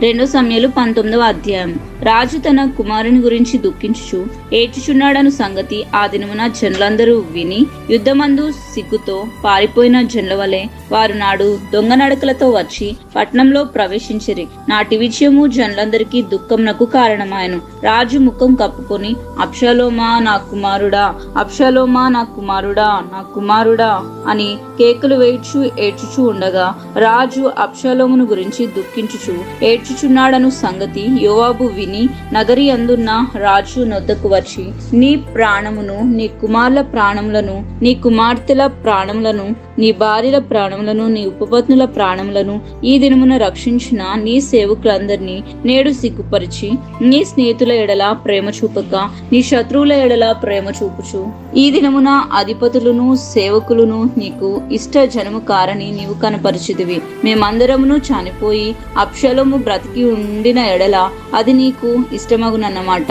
2 సమూయేలు 19వ అధ్యాయం. రాజు తన కుమారుని గురించి దుఃఖించుచు ఏడ్చుచున్నాడను సంగతి ఆ దినమున జనులందరూ విని యుద్ధమందు సిగ్గుతో పారిపోయిన జనుల వలె వారు నాడు దొంగ నడకలతో వచ్చి పట్టణంలో ప్రవేశించిరి. నాటి విషయము జనులందరికీ దుఃఖంనకు కారణమాయను. రాజు ముఖం కప్పుకొని అబ్షాలోమా నా కుమారుడా అబ్షాలోమా నా కుమారుడా నా కుమారుడా అని కేకలు వేయుచు ఏడ్చుచూ ఉండగా రాజు అబ్షాలోమును గురించి దుఃఖించుచు వచ్చుచున్నాడను సంగతి యోవాబు విని నగరి అందున్న రాజు నొద్దకు వచ్చి, నీ ప్రాణమును, నీ కుమారుల ప్రాణములను, నీ కుమార్తెల ప్రాణములను, నీ భార్యల ప్రాణములను, నీ ఉపపత్నుల ప్రాణములను ఈ దినమున రక్షించిన నీ సేవకులందరినీ నేడు సిగ్గుపరిచి, నీ స్నేహితుల ఎడల ప్రేమ చూపక నీ శత్రువుల ఎడల ప్రేమ చూపుచు ఈ దినమున అధిపతులను సేవకులను నీకు ఇష్ట జనము కారని నీవు కనపరిచితివి. మేమందరమును చనిపోయి అబ్షలోము బ్రతికి ఉండిన ఎడల అది నీకు ఇష్టమగునన్నమాట.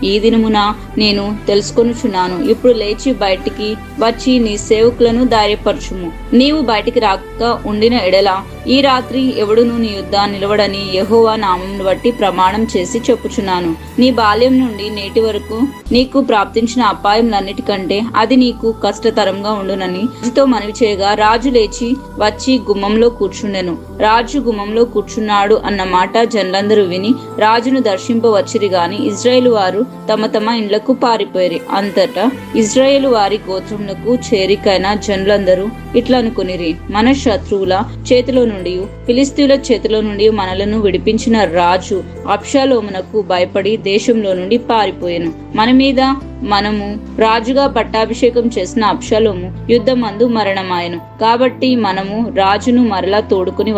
ఈ దినమున నేను తెలుసుకొనుచున్నాను. ఇప్పుడు లేచి బయటికి వచ్చి నీ సేవకులను ధైర్యపరచుము. నీవు బయటికి రాక ఉండిన ఎడల ఈ రాత్రి ఎవడును నీ యుద్ధ నిలవడని యెహోవా నామమును బట్టి ప్రమాణం చేసి చెప్పుచున్నాను. నీ బాల్యం నుండి నేటి వరకు నీకు ప్రాప్తించిన అపాయములన్నిటికంటే అది నీకు కష్టతరంగా ఉండునని రాజుతో మనవి చేయగా, రాజు లేచి వచ్చి గుమ్మంలో కూర్చుండెను. రాజు గుమ్మంలో కూర్చున్నాడు అన్న మాట జనులందరూ విని రాజును దర్శింపవచ్చిరి గాని ఇజ్రాయేలు వారు తమ తమ ఇండ్లకు పారిపోయారు. అంతటా ఇజ్రాయేలు వారి గోత్రములకు చేరికైన జనులందరూ ఇట్లా అనుకునిరి, మన శత్రువుల చేతిలో నుండి ఫిలిస్తీయుల చేతిలో నుండి మనలను విడిపించిన రాజు అబ్షాలోమునకు భయపడి దేశంలో నుండి పారిపోయాను. మన మీద మనము రాజుగా పట్టాభిషేకం చేసిన అబ్షాలోము యుద్ధమందు మరణమాయను. కాబట్టి మనము రాజును మరలా తోడుకుని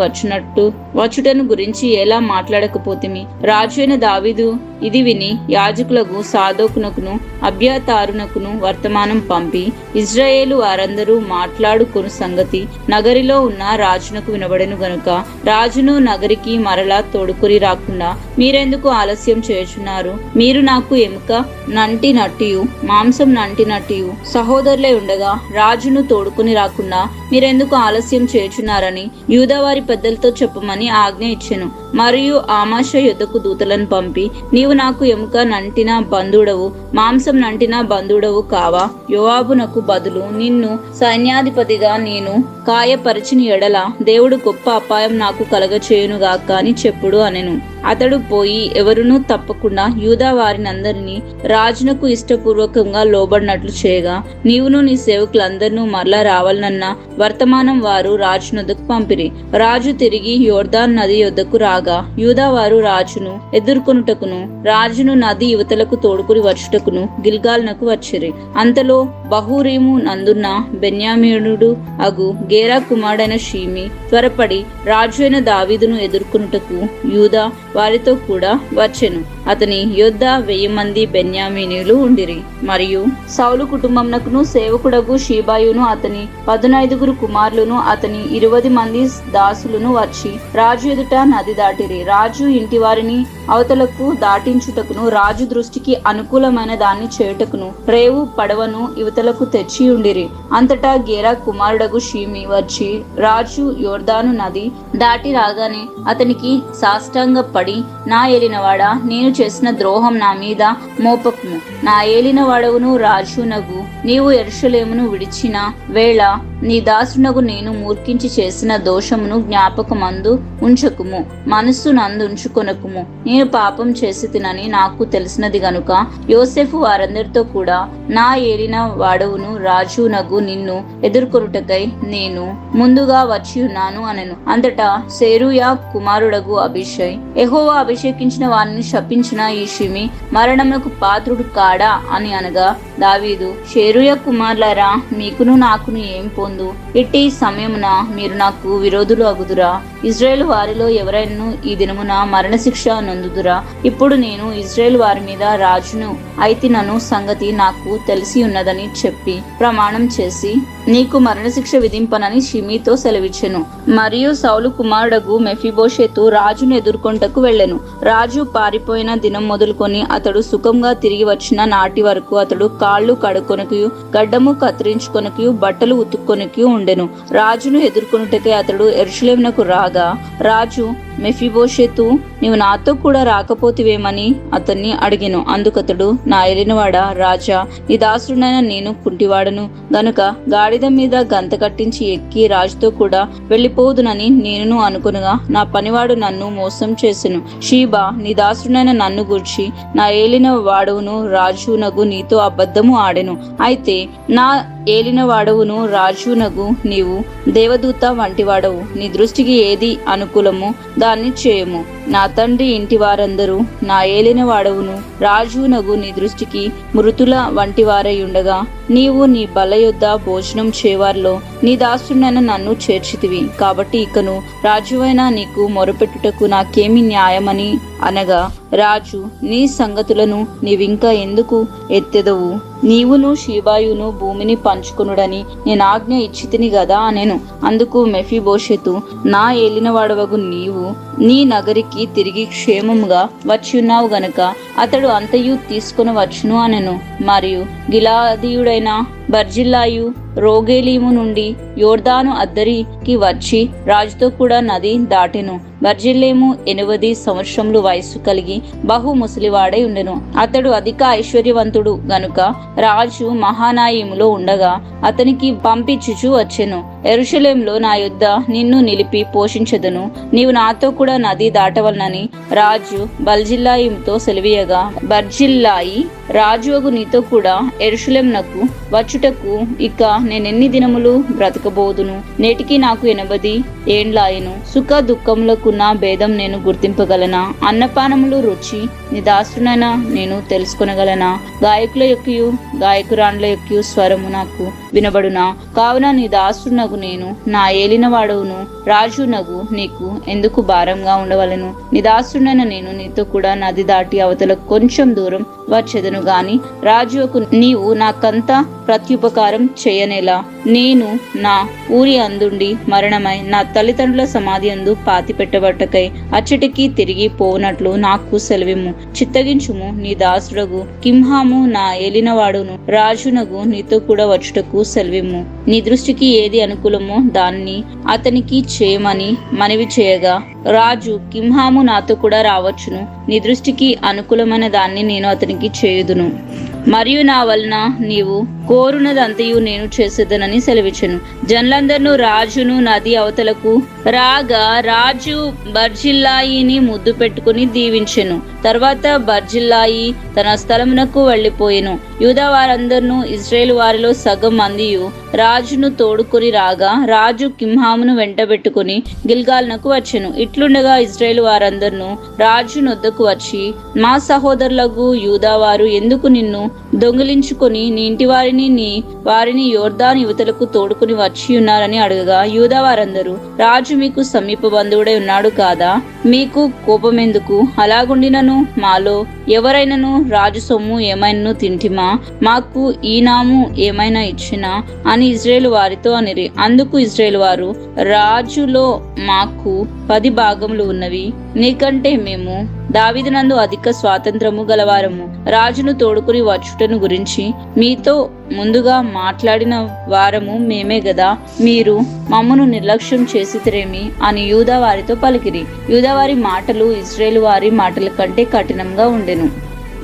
వచ్చుటను గురించి ఎలా మాట్లాడకపోతిమి? రాజు అయిన దావీదు ఇది విని యాజకులకు సాదోకునకును అబ్యాతారునకును వర్తమానం పంపి, ఇజ్రాయేలు వారందరూ మాట్లాడుకొను సంగతి నగరిలో ఉన్న రాజునకు వినబడెను గనుక రాజును నగరికి మరలా తోడుకుని రాకుండా మీరెందుకు ఆలస్యం చేయుచున్నారు? మీరు నాకు ఎముక నంటి నట్టియు మాంసం నంటి నట్టియు సహోదరులే ఉండగా రాజును తోడుకుని రాకుండా మీరెందుకు ఆలస్యం చేయుచున్నారని యూదావారి పెద్దలతో చెప్పమని ఆజ్ఞ ఇచ్చెను. మరియు ఆమాష యుద్ధకు దూతలను పంపి, నీవు నాకు ఎముక నంటిన బంధుడవు మాంసం నంటిన బంధుడవు కావా? యోవాబునకు బదులు నిన్ను సైన్యాధిపతిగా నేను కాయపరిచిన ఎడల దేవుడు గొప్ప అపాయం నాకు కలగచేయునుగాక అని చెప్పుడు అనెను. అతడు పోయి ఎవరునూ తప్పకుండా యూదా వారినందరినీ రాజునకు ఇష్టపూర్వకంగా లోబడినట్లు చేయగా, నీవును నీ సేవకులందరినూ మరలా రావాలన్న వర్తమానం వారు రాజునొద్దకు పంపిరి. రాజు తిరిగి యోర్దాన్ నది యొద్దకు రాగా యూదా వారు రాజును ఎదుర్కొనుటకును రాజును నది యువతలకు తోడుకుని వచ్చుటకును గిల్గాల్నకు వచ్చిరి. అంతలో బహూరీము నందున్న బెన్యామీనుడు అగు గేరా కుమారుడైన షీమి త్వరపడి రాజు అయిన దావీదును ఎదుర్కొనుటకు యూదా వారితో కూడా వచ్చెను. అతని యొద్ద 1000 మంది బెన్యామీనీయులు ఉండిరి. మరియు సౌలు కుటుంబమునకును సేవకుడగు షీబాయును అతని 15 కుమారులను అతని 20 మంది దాసులను వచ్చి రాజు ఎదుట నది దాటిరి. రాజు ఇంటి వారిని అవతలకు దాటించుటకును రాజు దృష్టికి అనుకూలమైన దాన్ని చేయుటకును రేవు పడవను యువతలకు తెచ్చి ఉండిరి. అంతటా గేరా కుమారుడగు షీమి వచ్చి రాజు యోర్దాను నది దాటి రాగానే అతనికి సాష్టాంగ పడి, నా ఏలినవాడా, నేను చేసిన ద్రోహం నా మీద మోపకుము. నా ఏలినవాడవును రాజునగు నీవు యెరూషలేమును విడిచిన వేళ నీ దాసునగు నేను మూర్ఖించి చేసిన దోషమును జ్ఞాపకమందు ఉంచకుము, మనస్సు నందు ఉంచుకొనకుము. నేను పాపం చేసి తినని నాకు తెలిసినది గనుక యోసేపు వారందరితో కూడా నా ఏలిన వాడవును రాజునగు నిన్ను ఎదుర్కొనుటకై నేను ముందుగా వచ్చి ఉన్నాను అనెను. అంతటా సెరూయా కుమారుడగు అభిషై, యెహోవా అభిషేకించిన వారిని శపించిన ఈ షిమి మరణమునకు పాత్రుడు కాడా అని అనగా, దావీదు, సెరూయా కుమారులారా, మీకును నాకును ఏం పొందు? ఇట్టి సమయమున మీరు నాకు విరోధులు అగుదురా? ఇజ్రాయేల్ వారిలో ఎవరైనా ఈ దినమున మరణశిక్ష నొందుదురా? ఇప్పుడు నేను ఇజ్రాయేల్ వారి మీద రాజును అయితినను సంగతి నాకు తెలిసి ఉన్నదని చెప్పి ప్రమాణం చేసి నీకు మరణశిక్ష విధింపనని షిమీతో సెలవిచ్చెను. మరియు సౌలు కుమారుడగు మెఫీబోషెతు రాజును ఎదుర్కొంటకు వెళ్ళెను. రాజు పారిపోయిన దినం మొదలుకొని అతడు సుఖంగా తిరిగి వచ్చిన నాటి వరకు అతడు కాళ్ళు కడుకొనకియు గడ్డము కత్తిరించుకొనకియు బట్టలు ఉతుక్కొనకియు ఉండెను. రాజును ఎదుర్కొనుటకై అతడు యెరూషలేమునకు రాగా రాజు, మెఫీబోషెతు, నీవు నాతో కూడా రాకపోతివేమని అతన్ని అడిగెను. అందుకతడు, నా ఏలినవాడా రాజా, నీ దాసుడైన నేను కుంటివాడను గనుక గాడిద మీద గంత కట్టించి ఎక్కి రాజుతో కూడా వెళ్ళిపోదునని నేను అనుకునగా నా పనివాడు నన్ను మోసం చేసెను. షీబా, నీ దాసుడైన నన్ను గూర్చి నా ఏలిన వాడవును రాజునగు నీతో అబద్ధము ఆడెను. అయితే నా ఏలినవాడవును రాజునగు నీవు దేవదూత వంటివాడవు. నీ దృష్టికి ఏది అనుకూలమో దాన్ని చేయము. నా తండ్రి ఇంటి వారందరూ నా ఏలినవాడవును రాజునగు నీ దృష్టికి మృతుల వంటి వారై ఉండగా నీవు నీ బల్ల యొద్ద భోజనం చేవారిలో నీ దాసుడైన నన్ను చేర్చితివి. కాబట్టి ఇకను రాజువైన నీకు మొరపెట్టుటకు నాకేమి న్యాయమని అనగా, రాజు నీ సంగతులను నీవింకా ఎందుకు ఎత్తెదవు? నీవును షీబాయును భూమిని పంచుకొనుడని నేను ఆజ్ఞ ఇచ్చితిని గదా అనెను. అందుకు మెఫీబోషెతు, నా ఏలినవాడవగు నీవు నీ నగరికి తిరిగి క్షేమముగా వచ్చి ఉన్నావు గనుక అతడు అంతయు తీసుకొని వచ్చును అనెను. మరియు గిలాదీయుడైన బర్జిల్లాయు రోగేలీము నుండి యోర్దాను అద్దరికి వచ్చి రాజుతో కూడా నది దాటెను. బర్జిల్లేము 80 సంవత్సరములు వయస్సు కలిగి బహు ముసలివాడై ఉండెను. అతడు అధిక ఐశ్వర్యవంతుడు గనుక రాజు మహానాయిములో ఉండగా అతనికి పంపించుచు వచ్చెను. యెరూషలేములో నా యొద్ద నిన్ను నిలిపి పోషించదను, నీవు నాతో కూడా నది దాటవలనని రాజు బర్జిల్లాయిముతో సెలవీయగా, బర్జిల్లాయి రాజువగు నీతో కూడా యెరూషలేమునకు వచ్చుటకు ఇక నేనెన్ని దినములు బ్రతకబోదును? నేటికి నాకు 80 ఏండ్లాయను. సుఖ దుఃఖములకున్న భేదం నేను గుర్తింపగలనా? అన్నపానములు రుచి నిదాసునైనా నేను తెలుసుకొనగలనా? గాయకుల యొక్కయు గాయకురాండ్ల యొక్కయు స్వరము నాకు వినబడునా? కావున నీ దాసునగు నేను నా ఏలినవాడవును రాజునగు నీకు ఎందుకు భారంగా ఉండవలను? నీ దాసుడైన నేను నీతో కూడా నది దాటి అవతల కొంచెం దూరం వచ్చేదను గాని రాజుకు నీవు నాకంత ప్రత్యుపకారం చేయనేలా? నేను నా ఊరి అందుండి మరణమై నా తల్లిదండ్రుల సమాధి అందు పాతి పెట్టబట్టకై అచ్చటికి తిరిగి పోనట్లు నాకు సెలవిమ్ము. చిత్తగించుము. నీ దాసుడగు కింహాము నా ఏలినవాడును రాజునగు నీతో కూడా వచ్చుటకు సెలవిమ్ము. నీ దృష్టికి ఏది అనుకూలమో దాన్ని అతనికి చేయమని మనవి చేయగా, రాజు కింహాము నాతో కూడా రావచ్చును, నీ దృష్టికి అనుకూలమైన దాన్ని నేను అతనికి చేయుదును, మరియు నా వలన నీవు కోరునదంతయు నేను చేసేదనని సెలవిచ్చెను. జనులందరూ రాజును నది అవతలకు రాగా రాజు బర్జిల్లాయిని ముద్దు పెట్టుకుని దీవించెను. తర్వాత బర్జిల్లాయి తన స్థలమునకు వెళ్లిపోయెను. యూదా వారందరూ ఇజ్రాయేలు వారిలో సగం మందియు రాజును తోడుకొని రాగా రాజు కింహామును వెంటబెట్టుకుని గిల్గాల్నకు వచ్చెను. ఇట్లుండగా ఇజ్రాయేలు వారందరూ రాజు నొద్దకు వచ్చి, మా సహోదరులకు యూదా వారు ఎందుకు నిన్ను దొంగిలించుకొని నీ ఇంటి వారిని యోర్దాను యువతలకు తోడుకుని వచ్చి ఉన్నారని అడగగా, యూదా వారందరూ, రాజు మీకు సమీప బంధువుడై ఉన్నాడు కాదా? మీకు కోపమెందుకు? అలాగుండినను మాలో ఎవరైనను రాజు సొమ్ము ఏమైనను తింటిమా? మాకు ఈనాము ఏమైనా ఇచ్చినా అని ఇజ్రాయేలు వారితో అనిరి. అందుకు ఇజ్రాయేలు వారు, రాజులో మాకు 10 భాగములు ఉన్నవి, నీకంటే మేము దావీదునందు అధిక స్వాతంత్రము గలవారము. రాజును తోడుకుని వచ్చుటను గురించి మీతో ముందుగా మాట్లాడిన వారము మేమే గదా, మీరు మమ్మను నిర్లక్ష్యం చేసితిరేమి అని యూదా వారితో పలికిరి. యూదా వారి మాటలు ఇజ్రాయేలు వారి మాటల కంటే కఠినంగా ఉండెను.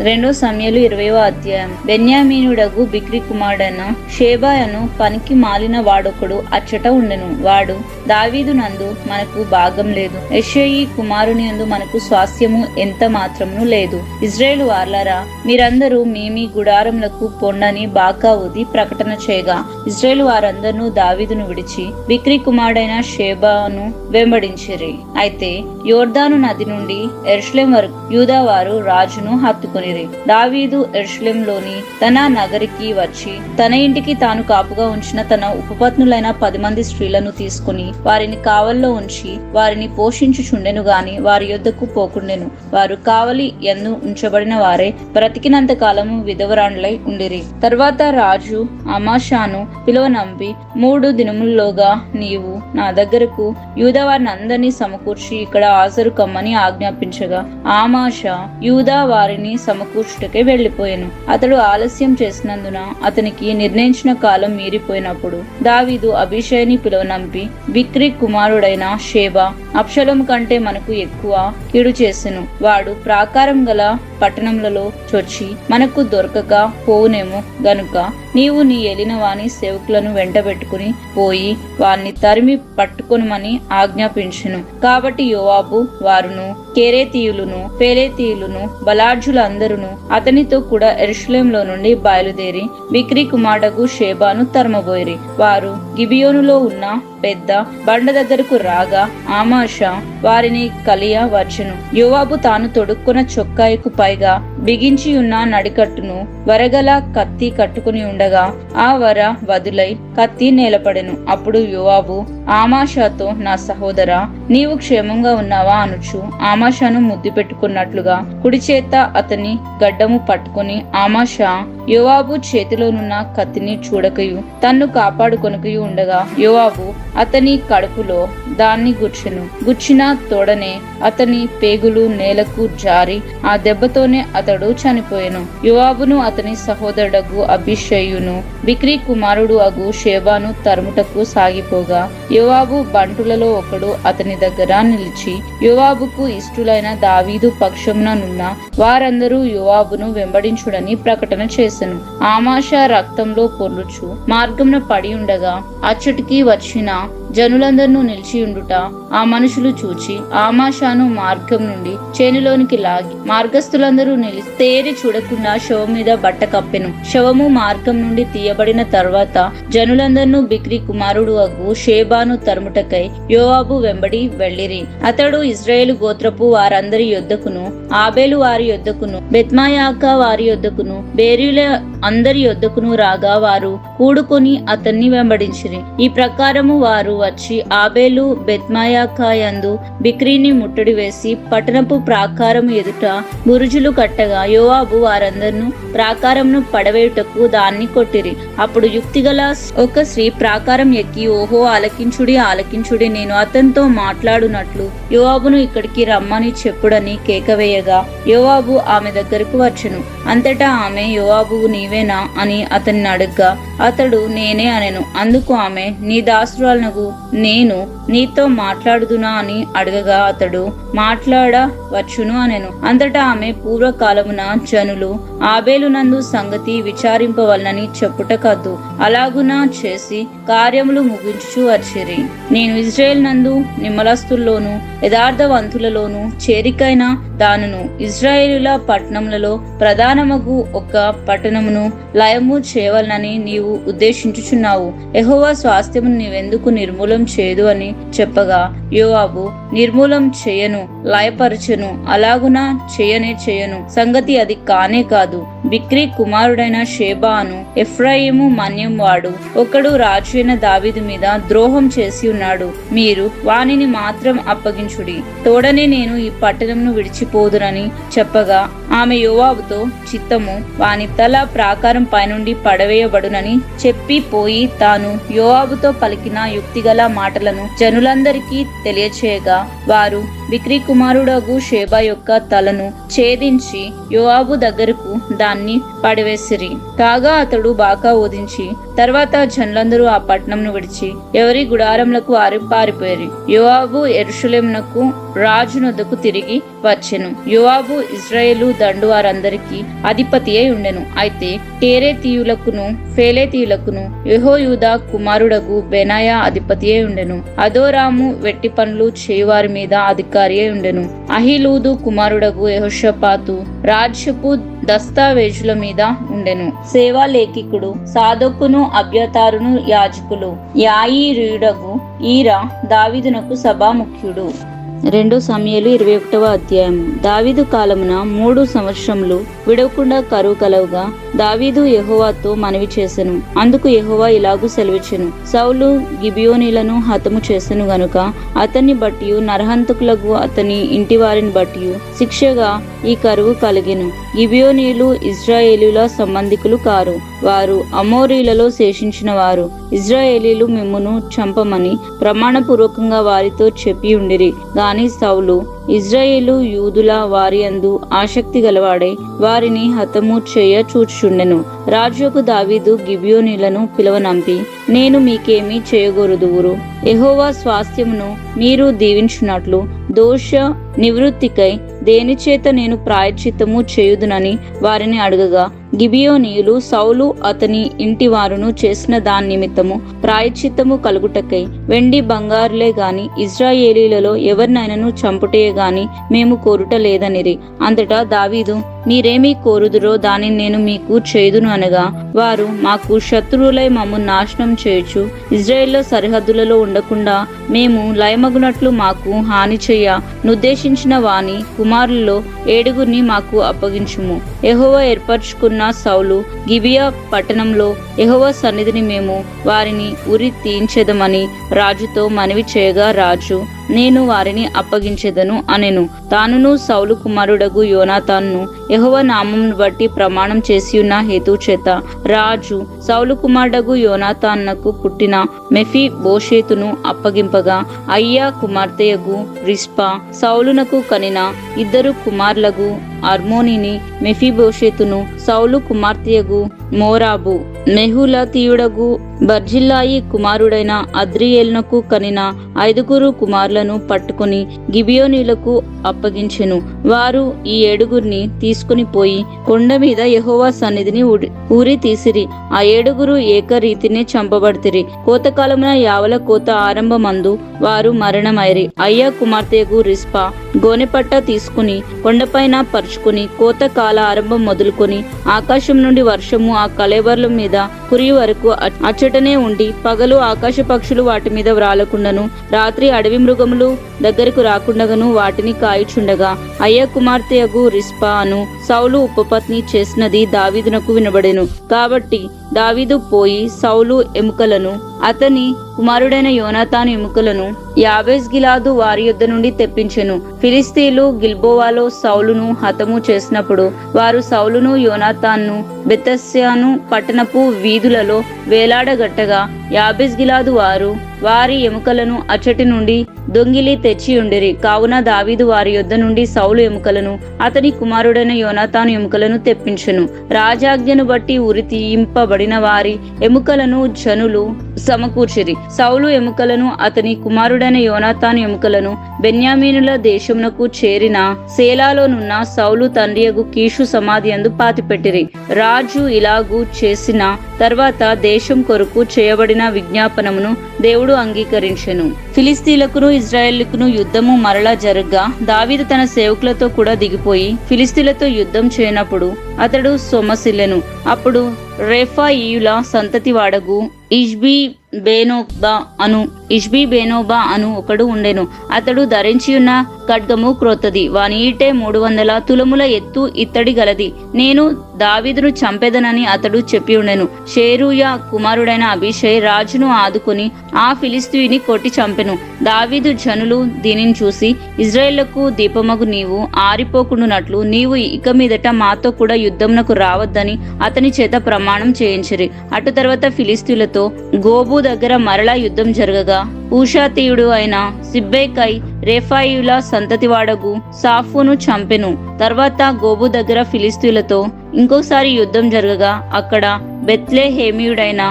2 సమూయేలు 20వ అధ్యాయం. బెన్యామీనుడగు బిక్రీ కుమారుడైన షేబాయను పనికి మాలిన వాడొకడు అచ్చట ఉండెను. వాడు, దావీదు నందు మనకు భాగం లేదు, యెషయి కుమారుని యందు మనకు స్వాస్థ్యము ఎంత మాత్రమును లేదు. ఇజ్రాయేలు వార్లారా, మీరందరూ మీ గుడారములకు పొండని బాకా ఊది ప్రకటన చేయగా, ఇజ్రాయేలు వారందరూ దావీదును విడిచి బిక్రీ కుమారుడైన షేబాను వెంబడించిరి. అయితే యోర్దాను నది నుండి యెరూషలేము వరకు యూదా వారు రాజును హత్తుకుని, దావీదు యెరూషలేములోని తన నగరికి వచ్చి తన ఇంటికి తాను కాపుగా ఉంచిన తన ఉపపత్నులైన 10 మంది స్త్రీలను తీసుకుని వారిని కావల్లో ఉంచి వారిని పోషించుచుండెను గాని వారి యొద్దకు పోకుండెను. వారు కావలి యందు ఉంచబడిన వారే బ్రతికినంత కాలము విధవరాండ్లై ఉండిరి. తర్వాత రాజు అమాషాను పిలువనంపి, 3 దినముల్లోగా నీవు నా దగ్గరకు యూదా వారిని అందరినీ సమకూర్చి ఇక్కడ హాజరు కమ్మని ఆజ్ఞాపించగా, ఆమాషా యూదా వారిని సమకూర్చుటకే వెళ్లిపోయాను. అతడు ఆలస్యం చేసినందున అతనికి నిర్ణయించిన కాలం మీరిపోయినప్పుడు దావీదు అబీషైని పిలువనంపి, బిక్రీ కుమారుడైన షేబా అబ్షలోము కంటే మనకు ఎక్కువ కీడు చేసెను. వాడు ప్రాకారం గల పట్టణములలో చొచ్చి మనకు దొరకక పోవునేమో గనుక నీవు నీ ఏలిన వాని సేవకులను వెంటబెట్టుకుని పోయి వారిని తరిమి పట్టుకొనుమని ఆజ్ఞాపించెను. కాబట్టి యోవాబు వారును కెరేతీయులను పెలేతీయులను బలార్జులందరూ అతనితో కూడా యెరూషలేములో నుండి బయలుదేరి బిక్రీ కుమారుడగు షేబాను తరమబోయిరి. వారు గిబియోనులో ఉన్న పెద్ద బండ దగ్గరకు రాగా ఆమాషా వారిని కలియ వచ్చెను. యోవాబు తాను తొడుక్కున్న చొక్కాయికు పైగా బిగించి ఉన్న నడికట్టును వరగల కత్తి కట్టుకుని ఉండగా ఆ వర వదులై కత్తి నేలపడెను. అప్పుడు యోవాబు ఆమాషాతో, నా సహోదరా, నీవు క్షేమంగా ఉన్నావా అనుచు ఆమాషాను ముద్దు పెట్టుకున్నట్లుగా కుడి చేత అతని గడ్డము పట్టుకుని ఆమాషా యోవాబు చేతిలోనున్న కత్తిని చూడకయు తన్ను కాపాడుకొనకయు ఉండగా యోవాబు అతని కడుపులో దాన్ని గుచ్చిన తోడనే అతని పేగులు నేలకు జారి ఆ దెబ్బతోనే అతడు చనిపోయెను. యోవాబును అతని సహోదరుడగు అబీషయును బిక్రీ కుమారుడు అగు షేబాను తరుముటకు సాగిపోగా యోవాబు బంటులలో ఒకడు అతని దగ్గర నిలిచి యోవాబుకు ఇష్టులైన దావీదు పక్షముననున్న వారందరూ యోవాబును వెంబడించుడని ప్రకటన చేసెను. ఆమాషా రక్తంలో పొర్లుచు మార్గమున పడి ఉండగా అచ్చటికి వచ్చిన జనులందరూ నిలిచి ఉండుట ఆ మనుషులు చూచి ఆమాషాను మార్గం నుండి చేనులోనికి లాగి మార్గస్థులందరూ తేరి చూడకుండా శవం మీద బట్ట కప్పెను. శవము మార్గం నుండి తీయబడిన తర్వాత జనులందరూ బిక్రీ కుమారుడు అగు షేబాను తరుముటకై యోవాబు వెంబడి వెళ్ళిరి. అతడు ఇజ్రాయేలు గోత్రపు వారందరి యొద్దకును ఆబేలు వారి యొద్దకును బెత్మాయాక వారి యొద్దకును బేరీల అందరి యొద్దకును రాగా వారు కూడుకొని అతన్ని వెంబడించిరి. ఈ ప్రకారము వారు వచ్చి ఆబేలు బెత్మాయాకాయందు బిక్రీని ముట్టడి వేసి పట్టణపు ప్రాకారము ఎదుట బురుజులు కట్టగా యోవాబు వారందరిను ప్రాకారమును పడవేయుటకు దాన్ని కొట్టిరి. అప్పుడు యుక్తిగల ఒక స్త్రీ ప్రాకారం ఎక్కి, ఓహో ఆలకించుడి, నేను అతనితో మాట్లాడునట్లు యోవాబును ఇక్కడికి రమ్మని చెప్పుడని కేకవేయగా యోవాబు ఆమె దగ్గరకు వచ్చెను. అంతటా ఆమె, యోవాబు నీవేనా అని అతన్ని అడగ్గా అతడు నేనే అనెను. అందుకు ఆమె, నీ దాసురాలనగు నేను నీతో మాట్లాడుదునా అని అడగగా అతడు మాట్లాడవచ్చును అనెను. అంతటా ఆమె, పూర్వకాలమున జనులు ఆబేలునందు సంగతి విచారింపవలనని చెప్పుట కద్దు, అలాగునా చేసి కార్యములు ముగించుచు వచ్చిరి. నేను ఇజ్రాయేల్ నందు నిమ్మలస్తుల్లోను యథార్థవంతులలోను చేరికైన దానును ఇజ్రాయేలుల పట్టణములలో ప్రధానమగు ఒక పట్టణమును లయము చేయవలనని నీవు ఉద్దేశించుచున్నావు. యెహోవా స్వాస్థ్యమును నీవెందుకు నిర్మూలం చేయదు అని చెప్పగా యోవాబు, నిర్మూలం చేయను, లయపరచను, అలాగునా చేయను, సంగతి అది కానే కాదు. బిక్రీ కుమారుడైన షేబాను ఎఫ్రాయిము మన్యం వాడు ఒకడు రాజు అయిన దావీదు మీద ద్రోహం చేసి ఉన్నాడు. మీరు వానిని మాత్రం అప్పగించుడి, తోడనే నేను ఈ పట్టణంను విడిచిపోదునని చెప్పగా ఆమె యోవాబుతో, చిత్తము, వాని తల ప్రాకారం పైనుండి పడవేయబడునని చెప్పి పోయి తాను యోవాబుతో పలికిన యుక్తిగల మాటలను జనులందరికీ తెలియచేయగా వారు బిక్రీ కుమారుడగు షేబా యొక్క తలను ఛేదించి యోవాబు దగ్గరకు దాన్ని పడవేసిరి. కాగా అతడు బాకా ఓదించి తర్వాత జనులందరూ ఆ పట్టణంను విడిచి ఎవరి గుడారములకు పారిపోయారు. యోవాబు యెరూషలేమునకు రాజునొద్దకు తిరిగి వచ్చెను. యోవాబు ఇజ్రాయేలు దండు వారందరికీ అధిపతి అయి ఉండెను. అయితే కెరేతీయులకును ఫేలేతీయులకును యెహోయూదా కుమారుడగు బెనాయా అధిపతి అయి ఉండెను. అదోరాము వెట్టి పనులు చేయువారి మీద అధికారి అయి ఉండెను. అహిలూదు కుమారుడగు యెహోషాపాతు రాజ్యపు దస్తావేజుల మీద ఉండెను. సేవా లేఖికుడు సాదోకును అబ్యాతారును యాజకులు. యాయీరుడగు ఈరా దావీదునకు సభాముఖ్యుడు. 2 సమూయేలు 21వ అధ్యాయము. దావీదు కాలమున 3 సంవత్సరములు విడవకుండా కరువు కలవుగా దావీదు యెహోవాతో మనవి చేసెను. అందుకు యెహోవా ఇలాగు సెలవిచ్చెను, సౌలు గిబియోనీలను హతము చేసెను గనుక అతన్ని బట్టియు నరహంతకులకు అతని ఇంటి వారిని బట్టియు శిక్షగా ఈ కరువు కలిగెను. గిబియోనీలు ఇజ్రాయేలీల సంబంధికులు కారు, వారు అమోరీలలో శేషించిన వారు. ఇజ్రాయేలీలు మిమ్మును చంపమని ప్రమాణపూర్వకంగా వారితో చెప్పి ఉండిరి. గాని సౌలు ఇజ్రాయేలు యూదుల వారి అందు ఆసక్తి గలవాడై వారిని హతము చేయ చూచుచుండెను. రాజుకు దావీదు గిబియోనీలను పిలువనంపి, నేను మీకేమీ చేయగోరుదువురు, యెహోవా స్వాస్థ్యమును మీరు దీవించున్నట్లు దోష నివృత్తికై దేనిచేత నేను ప్రాయశ్చిత్తము చేయుదునని వారిని అడగగా గిబియోనీయులు సౌలు అతని ఇంటి వారును చేసిన దాని నిమిత్తము ప్రాయశ్చిత్తము కలుగుటకై వెండి బంగారులే గాని ఇశ్రాయేలీలలో ఎవరినైనాను చంపుటే గాని మేము కోరుట లేదనిరి. అంతటా దావీదు, మీరేమీ కోరుదురో దానిని నేను మీకు చేయుదును అనగా, వారు మాకు శత్రువులై మమ్ము నాశనం చేయుచు ఇజ్రాయేల్లో సరిహద్దులలో ఉండకుండా మేము లయమగునట్లు మాకు హాని చెయ్య నుద్దేశించిన వాని కుమారులలో 7 మాకు అప్పగించుము. యెహోవా ఏర్పరచుకున్న సౌలు గిబియా పట్టణంలో యెహోవా సన్నిధిని మేము వారిని ఉరి తీయించెదమని రాజుతో మనవి చేయగా, రాజు, నేను వారిని అప్పగించెదను అనెను. తానును సౌలు కుమారుడగు యోనాతాను యెహోవా నామమును బట్టి ప్రమాణం చేసియున్న హేతు చేత రాజు సౌలు కుమారుడగు యోనాతానుకు పుట్టిన మెఫీబోషెతును అప్పగింపగా, అయ్యా కుమార్తెయగు రిస్పా సౌలునకు కనిన 2 కుమారులగు అర్మోనిని మెఫీబోషెతును సౌలు కుమార్తెయగు మోరాబు మెహులతీయుడగు బర్జిల్లాయి కుమారుడైన అద్రియేలునకు కనిన 5 కుమారులను పట్టుకుని గిబియోనీలకు అప్పగించెను. వారు ఈ 7 తీసుకుని పోయి కొండ మీద యెహోవా సన్నిధిని ఊరి తీసిరి. ఆ 7 ఏకరీతినే చంపబడితిరి. కోతకాలమున యావల కోత ఆరంభమందు వారు మరణమైరి. అయ్యా కుమార్తెగు రిస్పా గోనెపట్ట తీసుకుని కొండపైన పరుచుకుని కోతకాల ఆరంభం మొదలుకొని ఆకాశం నుండి వర్షము ఆ కళేబర్ల మీద కురి వరకు అచ్చటనే ఉండి పగలు ఆకాశ పక్షులు వాటి మీద వ్రాలకుండాను రాత్రి అడవి మృగములు దగ్గరకు రాకుండగాను వాటిని కాయిచుండగా, అయ్యా కుమార్తెయగు రిస్పా అను సౌలు ఉపపత్ని చేసినది దావీదునకు వినబడెను. కాబట్టి దావీదు పోయి సౌలు ఎముకలను అతని కుమారుడైన యోనాతాను ఎముకలను యాబేష్గిలాదు వారి యొద్ద నుండి తెప్పించెను. ఫిలిస్తీయులు గిల్బోవాలో సౌలును హతము చేసినప్పుడు వారు సౌలును యోనాతాను బెతస్యాను పట్టణపు వీధులలో వేలాడగట్టగా, యాబేష్గిలాదు వారు వారి ఎముకలను అచ్చటి నుండి దొంగిలి తెచ్చి ఉండిరి. కావున దావీదు వారి యొద్ద నుండి సౌలు ఎముకలను అతని కుమారుడైన యోనాతాను ఎముకలను తెప్పించెను. రాజాజ్ఞను బట్టి ఉరి తీయింపబడిన వారి ఎముకలను జనులు సమకూర్చిరి. సౌలు ఎముకలను అతని కుమారుడైన యోనాతాను ఎముకలను బెన్యామీనుల దేశమునకు చేరిన సేలాలోనున్న సౌలు తండ్రియగు కీషు సమాధి యందు పాతిపెట్టిరి. రాజు ఇలాగూ చేసిన తర్వాత దేశం కొరకు చేయబడిన విజ్ఞాపనమును దేవుడు అంగీకరించెను. ఫిలిస్తీయులకును ఇజ్రాయేలుకును యుద్ధము మరలా జరగ్గా దావీదు తన సేవకులతో కూడా దిగిపోయి ఫిలిస్తీయులతో యుద్ధం చేయనప్పుడు అతడు సొమ్మసిల్లెను. అప్పుడు రెఫాయీయుల సంతతి వాడగు ఇష్బీ బేనోబా అను ఒకడు ఉండెను. అతడు ధరించియున్న ఖడ్గము క్రొత్తది, వాని ఈటె 300 తులముల ఎత్తు ఇత్తడి గలది. నేను దావీదును చంపెదనని అతడు చెప్పి ఉండెను. షేరూయా కుమారుడైన అభిషై రాజును ఆదుకొని ఆ ఫిలిస్తీయుని కొట్టి చంపెను. దావీదు జనులు దీనిని చూసి, ఇజ్రాయేలుకు దీపమగు నీవు ఆరిపోకుండునట్లు నీవు ఇక మీదట మాతో కూడా యుద్ధమునకు రావద్దని అతని చేత ప్రమాణం చేయించిరి. అటు తర్వాత ఫిలిస్తీయులతో గోబు దగ్గర మరలా యుద్ధం జరగగా ఊషాతీయుడు అయిన సిబ్బెకై రెఫాయియుల సంతతివాడగు సాఫును చంపెను. తర్వాత గోబు దగ్గర ఫిలిస్తీయులతో ఇంకోసారి యుద్ధం జరగగా అక్కడ బెత్లెహేమీయుడైన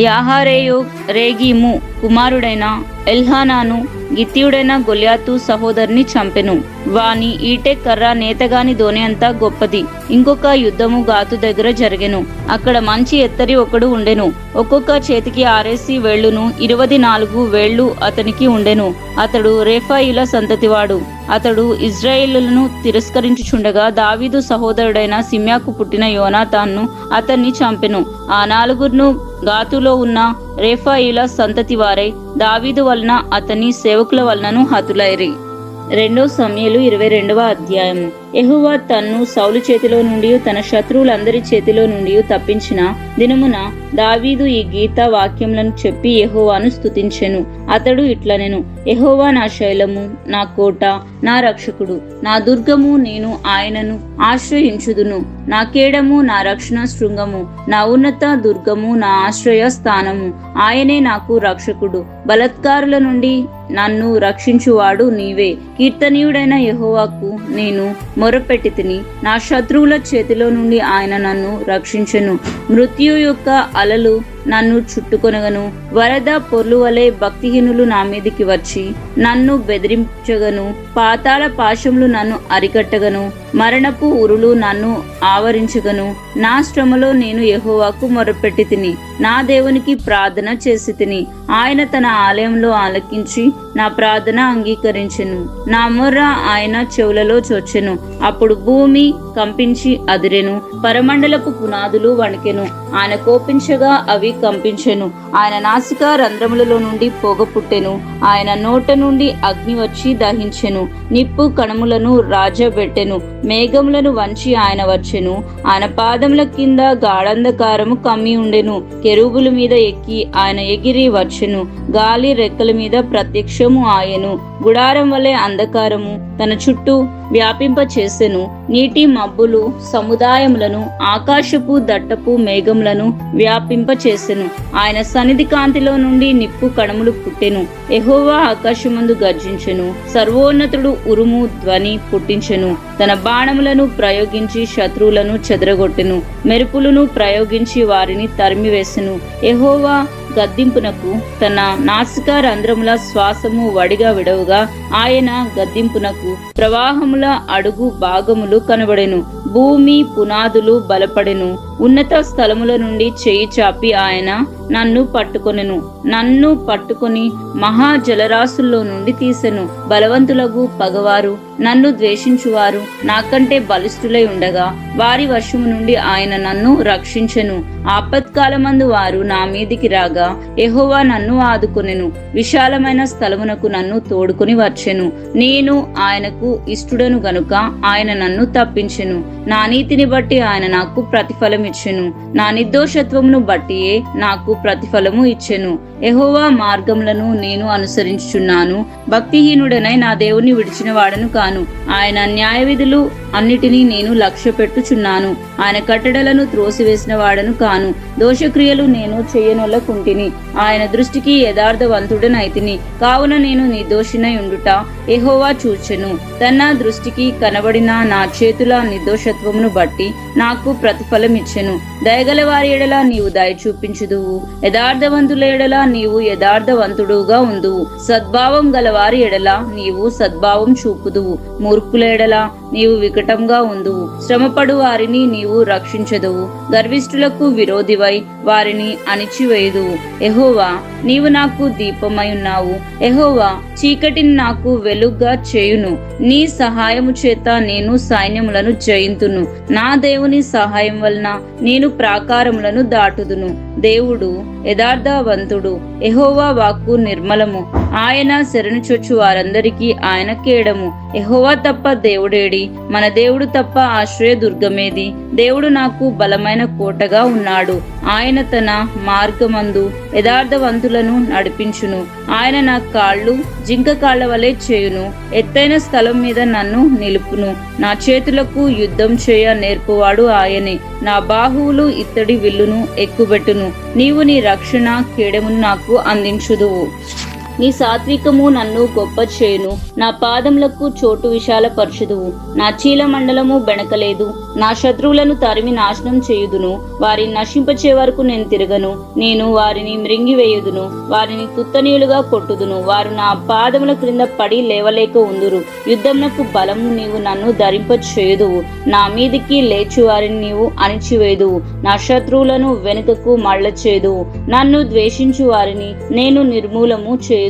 యాహారేయు రేగీము కుమారుడైన ఎల్హానాను గిత్తీయుడైన గొల్యాతు సహోదరుని చంపెను. వాని ఈటె కర్ర నేతగాని దోణి అంతా గొప్పది. ఇంకొక యుద్ధము గాతు దగ్గర జరిగెను. అక్కడ మంచి ఎత్తరి ఒకడు ఉండెను. ఒక్కొక్క చేతికి 6 వేళ్లును 24 వేళ్లు అతనికి ఉండెను. అతడు రెఫాయిల సంతతివాడు. అతడు ఇజ్రాయేలులను తిరస్కరించుచుండగా దావీదు సహోదరుడైన సిమ్యాకు పుట్టిన యోనాతాను అతన్ని చంపెను. ఆ 4 గాతులో ఉన్న రెఫాయిల సంతతి వారై దావీదు వలన అతని సేవకుల వలనను హతులైరి. 2 సమూయేలు 22వ అధ్యాయము. యెహోవా తన్ను సౌలు చేతిలో నుండి తన శత్రువులందరి చేతిలో నుండి తప్పించిన దినమున దావీదు ఈ గీత వాక్యములను చెప్పి యెహోవాను స్తుతించెను. అతడు ఇట్లనెను: యెహోవా నా శైలము, నా కోట, నా రక్షకుడు, నా దుర్గము, నేను ఆయనను ఆశ్రయించుదును. నా కేడము, నా రక్షణ శృంగము, నా ఉన్నత దుర్గము, నా ఆశ్రయ స్థానము. ఆయనే నాకు రక్షకుడు. బలాత్కారుల నుండి నన్ను రక్షించువాడు నీవే. కీర్తనీయుడైన యెహోవాకు నేను మొరపెట్టి తిని, నా శత్రువుల చేతిలో నుండి ఆయన నన్ను రక్షించెను. మృత్యు యొక్క అలలు నన్ను చుట్టుకొనగను. వరద పొర్లు వలె భక్తిహీనులు నా మీదికి వచ్చి నన్ను బెదిరించగను. పాతాళ పాశములు నన్ను అరికట్టగను. మరణపు ఉరులు నన్ను ఆవరించగను. నా శ్రమలో నేను యెహోవాకు మొరపెట్టి తిని నా దేవునికి ప్రార్థన చేసి తిని. ఆయన తన ఆలయంలో ఆలకించి నా ప్రార్థన అంగీకరించెను. నా మొర్ర ఆయన చెవులలో చొచ్చెను. అప్పుడు భూమి కంపించి అదిరెను, పరమండలపు పునాదులు వణికెను. ఆయన కోపించగా అవి కంపించెను. ఆయన నాసిక రంధ్రములలో నుండి పొగ పుట్టెను. ఆయన నోట నుండి అగ్ని వచ్చి దహించెను. నిప్పు కణములను రాజబెట్టెను. మేఘములను వంచి ఆయన వచ్చెను. ఆయన పాదముల కింద గాఢంధకారము కమ్మి ఉండెను. కెరూబుల మీద ఎక్కి ఆయన ఎగిరి వచ్చెను. గాలి రెక్కల మీద ప్రత్యక్షము ఆయెను. గుడారం వలె అంధకారము తన చుట్టూ వ్యాపింప చేసెను. నీటి మబ్బులు సముదాయములను, ఆకాశపు దట్టపు మేఘములను వ్యాపింప చేసెను. ఆయన సన్నిధి కాంతిలో నుండి నిప్పు కణములు పుట్టెను. యెహోవా ఆకాశమందు గర్జించెను. సర్వోన్నతుడు ఉరుము ధ్వని పుట్టించెను. తన బాణములను ప్రయోగించి శత్రువులను చెదరగొట్టెను. మెరుపులను ప్రయోగించి వారిని తరిమివేసెను. యెహోవా గద్దింపునకు తన నాసిక రంధ్రముల శ్వాసము వడిగా విడవుగా ఆయన గద్దింపునకు ప్రవాహముల అడుగు భాగములు కనబడెను. భూమి పునాదులు బలపడెను. ఉన్నత స్థలముల నుండి చేయి చాపి ఆయన నన్ను పట్టుకొని మహా జలరాశుల్లో నుండి తీసెను. బలవంతులకు పగవారు, నన్ను ద్వేషించువారు నాకంటే బలిష్ఠులై ఉండగా వారి వశము నుండి ఆయన నన్ను రక్షించెను. ఆపత్కాలమందు వారు నా మీదికి రాగా యెహోవా నన్ను ఆదుకొనెను. విశాలమైన స్థలమునకు నన్ను తోడుకొని వచ్చెను. నేను ఆయనకు ఇష్టుడను గనుక ఆయన నన్ను తప్పించెను. నా నీతిని బట్టి ఆయన నాకు ప్రతిఫలం ఇచ్చెను. నా నిర్దోషత్వమును బట్టియే నాకు ప్రతిఫలము ఇచ్చెను. యెహోవా మార్గములను నేను అనుసరించుచున్నాను. భక్తిహీనుడనై నా దేవుని విడిచిన వాడను కాను. ఆయన న్యాయ విధులు అన్నిటినీ నేను లక్ష్య పెట్టుచున్నాను. ఆయన కట్టడలను త్రోసివేసిన వాడను కాను. దోషక్రియలు నేను చెయ్యనొల్లకుంటిని. ఆయన దృష్టికి యథార్థవంతుడనైతిని. కావున నేను నిర్దోషినై ఉండుట యెహోవా చూచెను. తన దృష్టికి కనబడిన నా చేతుల నిర్దోషత్వమును బట్టి నాకు ప్రతిఫలం ఇచ్చెను. దయగల వారి ఎడల నీవు దయ చూపించుదువు. యథార్థవంతుల ఎడల నీవు యథార్థవంతుడుగా ఉందువు. సద్భావం గల వారి ఎడల నీవు సద్భావం చూపుదువు. మూర్ఖుల ఎడల నీవు వికటంగా ఉందువు. శ్రమపడు వారిని నీవు రక్షించదువు. గర్విష్ఠులకు విరోధివై వారిని అణిచివేయుదువు. యెహోవా, నీవు నాకు దీపమై ఉన్నావు. యెహోవా, చీకటిని నాకు వెలుగ్గా చేయును. నీ సహాయము చేత నేను సైన్యములను జయింతును. నా దేవుని సహాయం వలన నేను ప్రాకారములను దాటుదును. దేవుడు యథార్థవంతుడు. యెహోవా వాక్కు నిర్మలము. ఆయన శరణు చొచ్చు వారందరికీ ఆయన కేడము. యెహోవా తప్ప దేవుడేడి? మన దేవుడు తప్ప ఆశ్రయ దుర్గమేది? దేవుడు నాకు బలమైన కోటగా ఉన్నాడు. ఆయన తన మార్గమందు యథార్థవంతులను నడిపించును. ఆయన నా కాళ్ళు జింక కాళ్ల వలె చేయును. ఎత్తైన స్థలం మీద నన్ను నిలుపును. నా చేతులకు యుద్ధం చేయ నేర్పువాడు ఆయనే. నా బాహువులు ఇత్తడి విల్లును ఎక్కుబెట్టును. నీవు నీ రక్షణ కేడమును నాకు అందించుదువు. నీ సాత్వికము నన్ను గొప్ప చేయును. నా పాదములకు చోటు విశాలపరచుదువు. నా చీల మండలము బెణకలేదు. నా శత్రువులను తరిమి నాశనం చేయుదును. వారిని నశింపచే వరకు నేను తిరగను. నేను వారిని మృంగివేయుదును. వారిని తుత్తనీయులుగా కొట్టుదును. వారు నా పాదముల క్రింద పడి లేవలేక ఉందురు. యుద్ధమునకు బలము నీవు నన్ను ధరింప చేయుదువు. నా మీదికి లేచి వారిని నీవు అణిచివేయుదువు. నా శత్రువులను వెనుకకు మళ్ళ చేయుదువు. నన్ను ద్వేషించు వారిని నేను నిర్మూలము చేయుదును.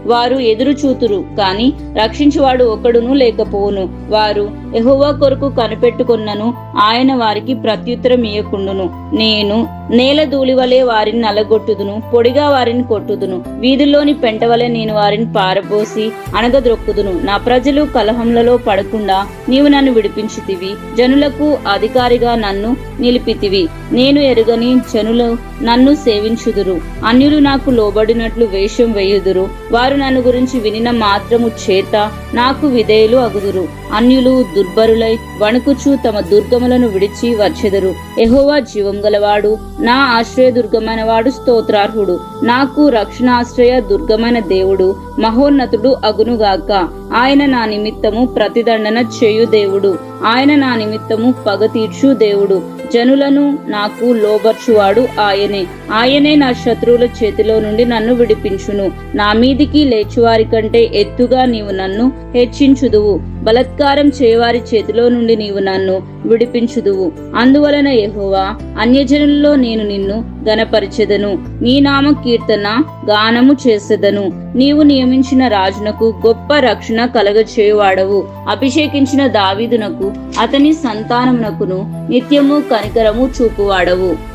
వారు ఎదురు చూతురు, కాని రక్షించువాడు ఒకడును లేకపోవును. వారు యెహోవా కొరకు కనిపెట్టుకొన్నను ఆయన వారికి ప్రత్యుత్తరం ఇయ్యకుండును. నేను నేల ధూళి వలె వారిని నలగొట్టుదును. పొడిగా వారిని కొట్టుదును. వీధుల్లోని పెంట వలె నేను వారిని పారపోసి అణగద్రొక్కుదును. నా ప్రజలు కలహములలో పడకుండా నీవు నన్ను విడిపించితివి. జనులకు అధికారిగా నన్ను నిలిపితివి. నేను ఎరుగని జనులు నన్ను సేవించుదురు. అన్యులు నాకు లోబడినట్లు వేషం వేయుదురు. వారు నన్ను గురించి వినిన మాత్రము చేత నాకు విధేయులు అగుదురు. అన్యులు దుర్బరులై వణుకుచు తమ దుర్గములను విడిచి వచ్చెదరు. యెహోవా జీవం గలవాడు, నా ఆశ్రయ దుర్గమైన వాడు స్తోత్రార్హుడు. నాకు రక్షణాశ్రయ దుర్గమైన దేవుడు మహోన్నతుడు అగునుగాక. ఆయన నా నిమిత్తము ప్రతిదండన చేయు దేవుడు. ఆయన నా నిమిత్తము పగ తీర్చు దేవుడు. జనులను నాకు లోబర్చువాడు ఆయనే. ఆయనే నా శత్రువుల చేతిలో నుండి నన్ను విడిపించును. నా మీదికి లేచువారి కంటే ఎత్తుగా నీవు నన్ను హెచ్చించుదువు. బలత్కారం చేయవారి చేతిలో నుండి నీవు నన్ను విడిపించుదువు. అందువలన యెహోవా, అన్యజనుల్లో నేను నిన్ను గణపరిచెదను. నీ నామ కీర్తన గానము చేసెదను. నీవు నియమించిన రాజునకు గొప్ప రక్షణ కలగచేయువాడవు. అభిషేకించిన దావీదునకు అతని సంతానమునకును నిత్యము కనికరము చూపువాడవు.